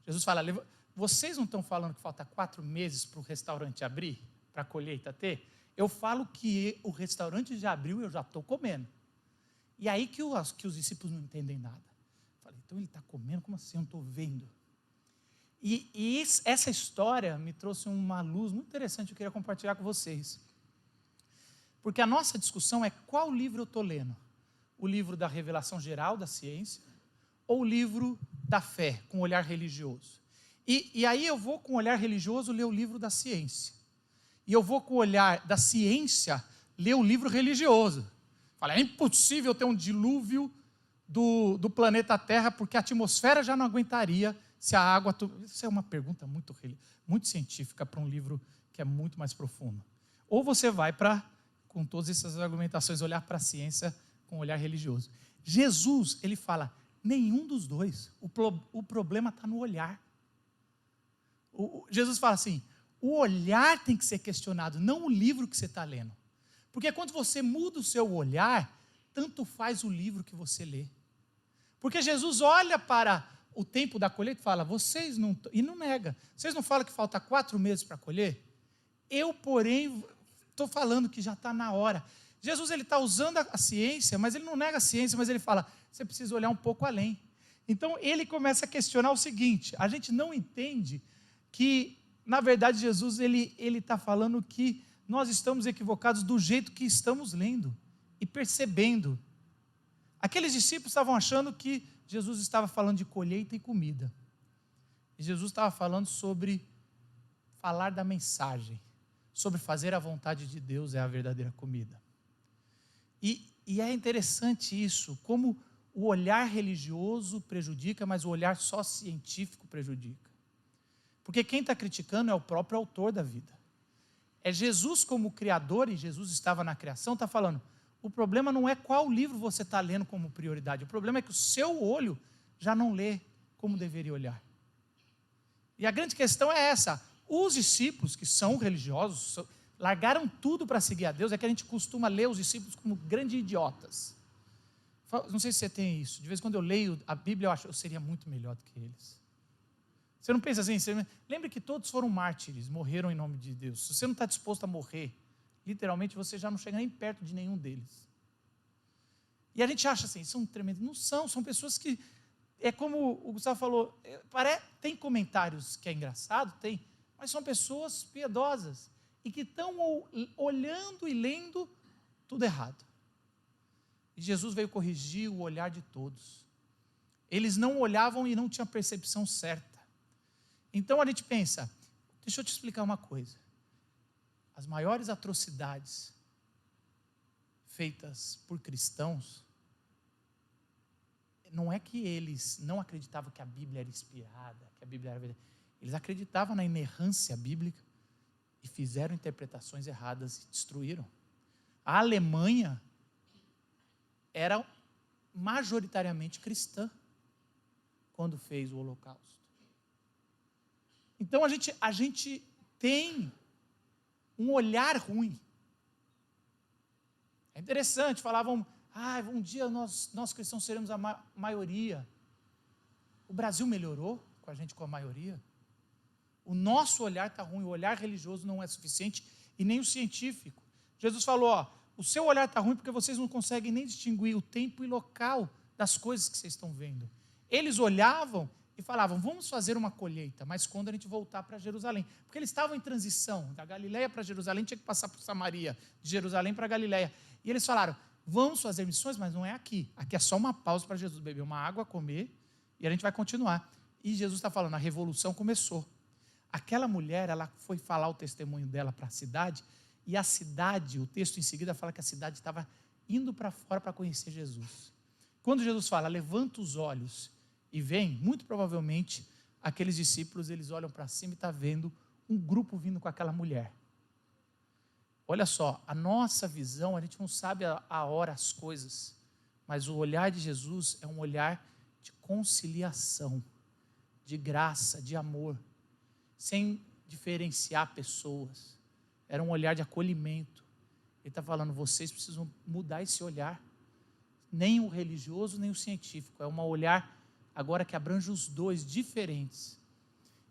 Jesus fala, vocês não estão falando que falta 4 meses para o restaurante abrir, para a colheita ter? Eu falo que o restaurante já abriu e eu já estou comendo. E aí que os discípulos não entendem nada. Eu falei, então ele está comendo? Como assim? Eu não estou vendo. E essa história me trouxe uma luz muito interessante que eu queria compartilhar com vocês. Porque a nossa discussão é qual livro eu estou lendo. O livro da revelação geral da ciência ou o livro da fé, com olhar religioso. E aí eu vou com o olhar religioso ler o livro da ciência. E eu vou com o olhar da ciência ler o livro religioso. Fala, é impossível ter um dilúvio do planeta Terra, porque a atmosfera já não aguentaria se a água... Isso é uma pergunta muito científica para um livro que é muito mais profundo. Ou você vai para, com todas essas argumentações, olhar para a ciência com um olhar religioso. Jesus, ele fala, nenhum dos dois. O problema está no olhar. Jesus fala assim, o olhar tem que ser questionado, não o livro que você está lendo. Porque quando você muda o seu olhar, tanto faz o livro que você lê. Porque Jesus olha para o tempo da colheita e fala, vocês não... E não nega. Vocês não falam que falta 4 meses para colher? Eu, porém, estou falando que já está na hora. Jesus está usando a ciência, mas ele não nega a ciência, mas ele fala, você precisa olhar um pouco além. Então, ele começa a questionar o seguinte, a gente não entende que, na verdade, Jesus ele está falando que nós estamos equivocados do jeito que estamos lendo e percebendo. Aqueles discípulos estavam achando que Jesus estava falando de colheita e comida. E Jesus estava falando sobre falar da mensagem, sobre fazer a vontade de Deus é a verdadeira comida. E E é interessante isso, como o olhar religioso prejudica, mas o olhar só científico prejudica. Porque quem está criticando é o próprio autor da vida. É Jesus como criador, e Jesus estava na criação, está falando, o problema não é qual livro você está lendo como prioridade, o problema é que o seu olho já não lê como deveria olhar. E a grande questão é essa, os discípulos que são religiosos, largaram tudo para seguir a Deus, é que a gente costuma ler os discípulos como grandes idiotas. Não sei se você tem isso, de vez em quando eu leio a Bíblia, eu acho que eu seria muito melhor do que eles. Você não pensa assim, lembre que todos foram mártires, morreram em nome de Deus. Se você não está disposto a morrer, literalmente você já não chega nem perto de nenhum deles. E a gente acha assim, são tremendos. Não são pessoas que, é como o Gustavo falou, tem comentários que é engraçado, tem, mas são pessoas piedosas e que estão olhando e lendo tudo errado. E Jesus veio corrigir o olhar de todos. Eles não olhavam e não tinham a percepção certa. Então a gente pensa, deixa eu te explicar uma coisa. As maiores atrocidades feitas por cristãos, não é que eles não acreditavam que a Bíblia era inspirada, que a Bíblia era verdadeira. Eles acreditavam na inerrância bíblica e fizeram interpretações erradas e destruíram. A Alemanha era majoritariamente cristã quando fez o Holocausto. Então a gente tem um olhar ruim. É interessante, falavam, um dia nós cristãos seremos a maioria. O Brasil melhorou com a gente com a maioria. O nosso olhar está ruim, o olhar religioso não é suficiente e nem o científico. Jesus falou, o seu olhar está ruim porque vocês não conseguem nem distinguir o tempo e local das coisas que vocês estão vendo. Eles olhavam e falavam, vamos fazer uma colheita, mas quando a gente voltar para Jerusalém. Porque eles estavam em transição, da Galileia para Jerusalém, tinha que passar por Samaria, de Jerusalém para Galileia. E eles falaram, vamos fazer missões, mas não é aqui. Aqui é só uma pausa para Jesus beber uma água, comer, e a gente vai continuar. E Jesus está falando, a revolução começou. Aquela mulher, ela foi falar o testemunho dela para a cidade, e a cidade, o texto em seguida fala que a cidade estava indo para fora para conhecer Jesus. Quando Jesus fala, levanta os olhos e vem, muito provavelmente, aqueles discípulos, eles olham para cima e estão vendo um grupo vindo com aquela mulher. Olha só, a nossa visão, a gente não sabe a hora, as coisas, mas o olhar de Jesus é um olhar de conciliação, de graça, de amor, sem diferenciar pessoas. Era um olhar de acolhimento. Ele está falando, vocês precisam mudar esse olhar. Nem o religioso, nem o científico. É um olhar agora que abrange os dois, diferentes.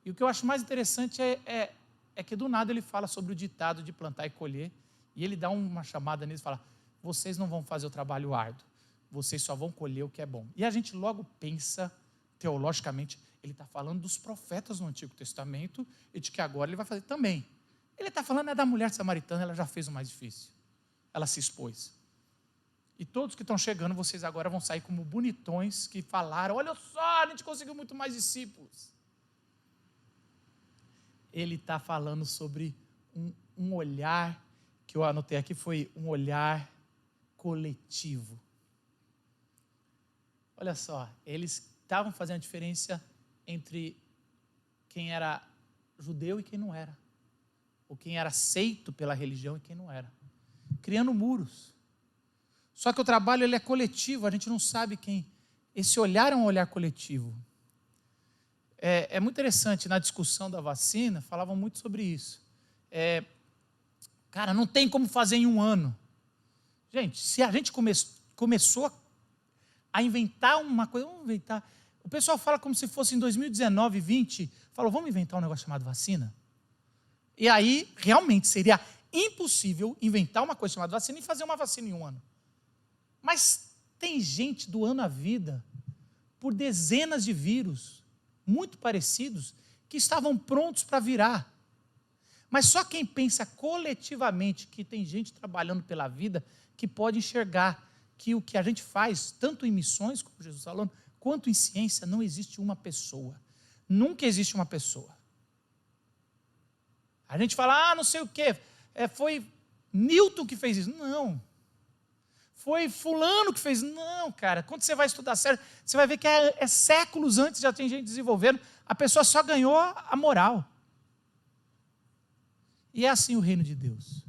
E o que eu acho mais interessante é que do nada ele fala sobre o ditado de plantar e colher, e ele dá uma chamada neles e fala, vocês não vão fazer o trabalho árduo, vocês só vão colher o que é bom. E a gente logo pensa, teologicamente, ele está falando dos profetas no Antigo Testamento, e de que agora ele vai fazer também. Ele está falando da mulher samaritana, ela já fez o mais difícil. Ela se expôs. E todos que estão chegando, vocês agora vão sair como bonitões que falaram, olha só, a gente conseguiu muito mais discípulos. Ele está falando sobre um olhar, que eu anotei aqui, foi um olhar coletivo. Olha só, eles estavam fazendo a diferença entre quem era judeu e quem não era. Ou quem era aceito pela religião e quem não era. Criando muros. Só que o trabalho ele é coletivo, a gente não sabe quem. Esse olhar é um olhar coletivo. É muito interessante, na discussão da vacina, falavam muito sobre isso. Cara, não tem como fazer em um ano. Gente, se a gente começou a inventar uma coisa, vamos inventar. O pessoal fala como se fosse em 2019, 20, falou, vamos inventar um negócio chamado vacina? E aí, realmente, seria impossível inventar uma coisa chamada vacina e fazer uma vacina em um ano. Mas tem gente doando a vida por dezenas de vírus, muito parecidos, que estavam prontos para virar. Mas só quem pensa coletivamente que tem gente trabalhando pela vida, que pode enxergar que o que a gente faz, tanto em missões, como Jesus falou, quanto em ciência, não existe uma pessoa. Nunca existe uma pessoa. A gente fala, não sei o quê, foi Newton que fez isso. Não. foi fulano que fez. Não, cara, quando você vai estudar sério, você vai ver que é séculos antes já tem gente desenvolvendo, a pessoa só ganhou a moral. E é assim o reino de Deus.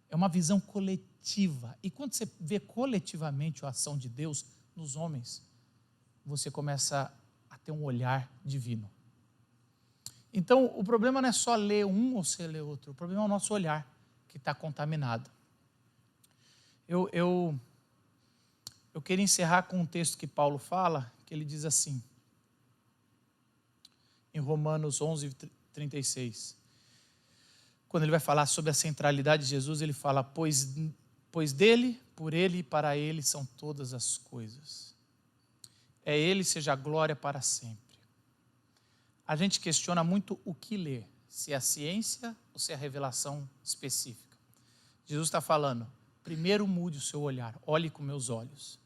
É uma visão coletiva. E quando você vê coletivamente a ação de Deus nos homens, você começa a ter um olhar divino. Então, o problema não é só ler um ou você ler outro, o problema é o nosso olhar, que está contaminado. Eu queria encerrar com um texto que Paulo fala, que ele diz assim, em Romanos 11:36. Quando ele vai falar sobre a centralidade de Jesus, ele fala, pois dele, por ele e para ele são todas as coisas. É ele seja a glória para sempre. A gente questiona muito o que ler, se é a ciência ou se é a revelação específica. Jesus está falando, primeiro mude o seu olhar, olhe com meus olhos.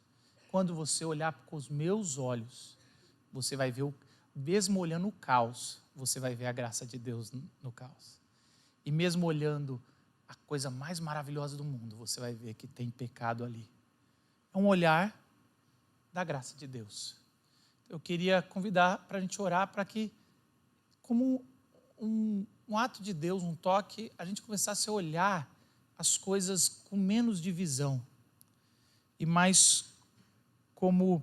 Quando você olhar com os meus olhos, você vai ver, mesmo olhando o caos, você vai ver a graça de Deus no caos. E mesmo olhando a coisa mais maravilhosa do mundo, você vai ver que tem pecado ali. É um olhar da graça de Deus. Eu queria convidar para a gente orar para que, como um ato de Deus, um toque, a gente começasse a olhar as coisas com menos divisão. E mais como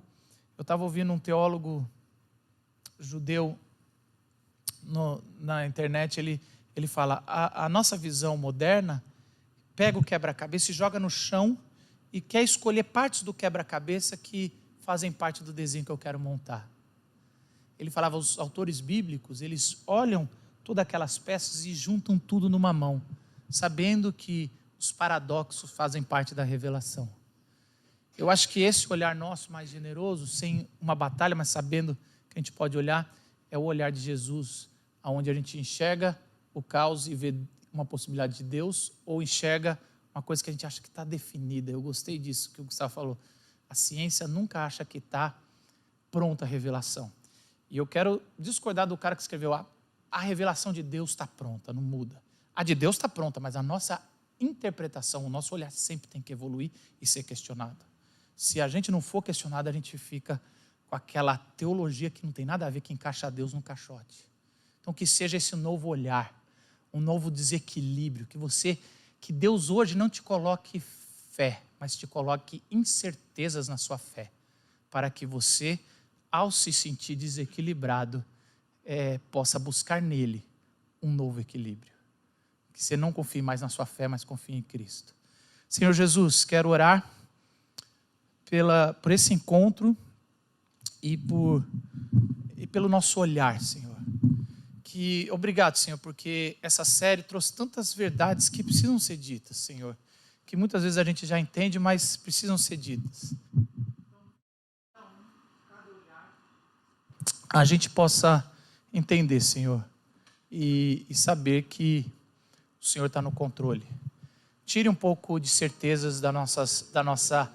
eu estava ouvindo um teólogo judeu na internet, ele fala, a nossa visão moderna pega o quebra-cabeça e joga no chão e quer escolher partes do quebra-cabeça que fazem parte do desenho que eu quero montar. Ele falava, os autores bíblicos, eles olham todas aquelas peças e juntam tudo numa mão, sabendo que os paradoxos fazem parte da revelação. Eu acho que esse olhar nosso mais generoso, sem uma batalha, mas sabendo que a gente pode olhar, é o olhar de Jesus, onde a gente enxerga o caos e vê uma possibilidade de Deus, ou enxerga uma coisa que a gente acha que está definida. Eu gostei disso que o Gustavo falou. A ciência nunca acha que está pronta a revelação. E eu quero discordar do cara que escreveu, a revelação de Deus está pronta, não muda. A de Deus está pronta, mas a nossa interpretação, o nosso olhar sempre tem que evoluir e ser questionado. Se a gente não for questionado, a gente fica com aquela teologia que não tem nada a ver, que encaixa Deus num caixote. Então que seja esse novo olhar, um novo desequilíbrio, que Deus hoje não te coloque fé, mas te coloque incertezas na sua fé, para que você, ao se sentir desequilibrado, possa buscar nele um novo equilíbrio. Que você não confie mais na sua fé, mas confie em Cristo. Senhor Jesus, quero orar por esse encontro e pelo nosso olhar, Senhor. Obrigado, Senhor, porque essa série trouxe tantas verdades que precisam ser ditas, Senhor, que muitas vezes a gente já entende, mas precisam ser ditas. A gente possa entender, Senhor, e saber que o Senhor está no controle. Tire um pouco de certezas da nossa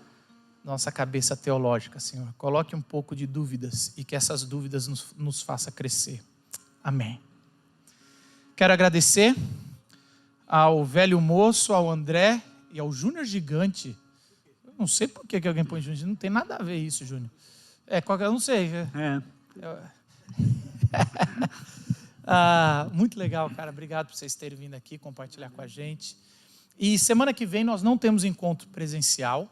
cabeça teológica, Senhor. Coloque um pouco de dúvidas e que essas dúvidas nos façam crescer. Amém. Quero agradecer ao velho moço, ao André e ao Júnior Gigante. Eu não sei por que alguém põe Júnior, não tem nada a ver isso, Júnior. Eu não sei. Muito legal, cara. Obrigado por vocês terem vindo aqui compartilhar com a gente. E semana que vem nós não temos encontro presencial,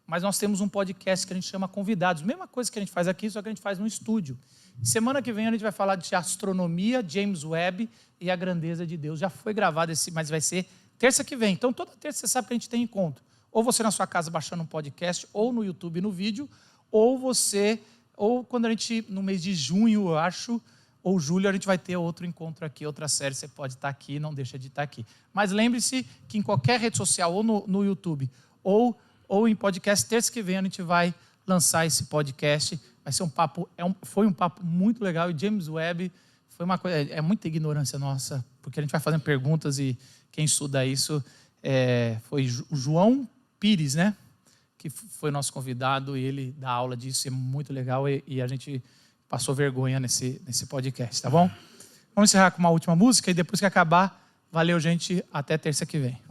mas nós temos um podcast que a gente chama Convidados. Mesma coisa que a gente faz aqui, só que a gente faz no estúdio. Semana que vem a gente vai falar de astronomia, James Webb e a grandeza de Deus. Já foi gravado mas vai ser terça que vem. Então toda terça você sabe que a gente tem encontro. Ou você na sua casa baixando um podcast, ou no YouTube no vídeo, ou quando a gente, no mês de junho, eu acho, ou julho, a gente vai ter outro encontro aqui, outra série, você pode estar aqui, não deixa de estar aqui. Mas lembre-se que em qualquer rede social, ou no YouTube, ou em podcast, terça que vem a gente vai lançar esse podcast. Vai ser um papo, foi um papo muito legal. E James Webb foi uma coisa, é muita ignorância nossa, porque a gente vai fazendo perguntas e quem estuda isso foi o João Pires, né? Que foi nosso convidado e ele dá aula disso, é muito legal e a gente passou vergonha nesse podcast, tá bom? Vamos encerrar com uma última música e depois que acabar, valeu, gente, até terça que vem.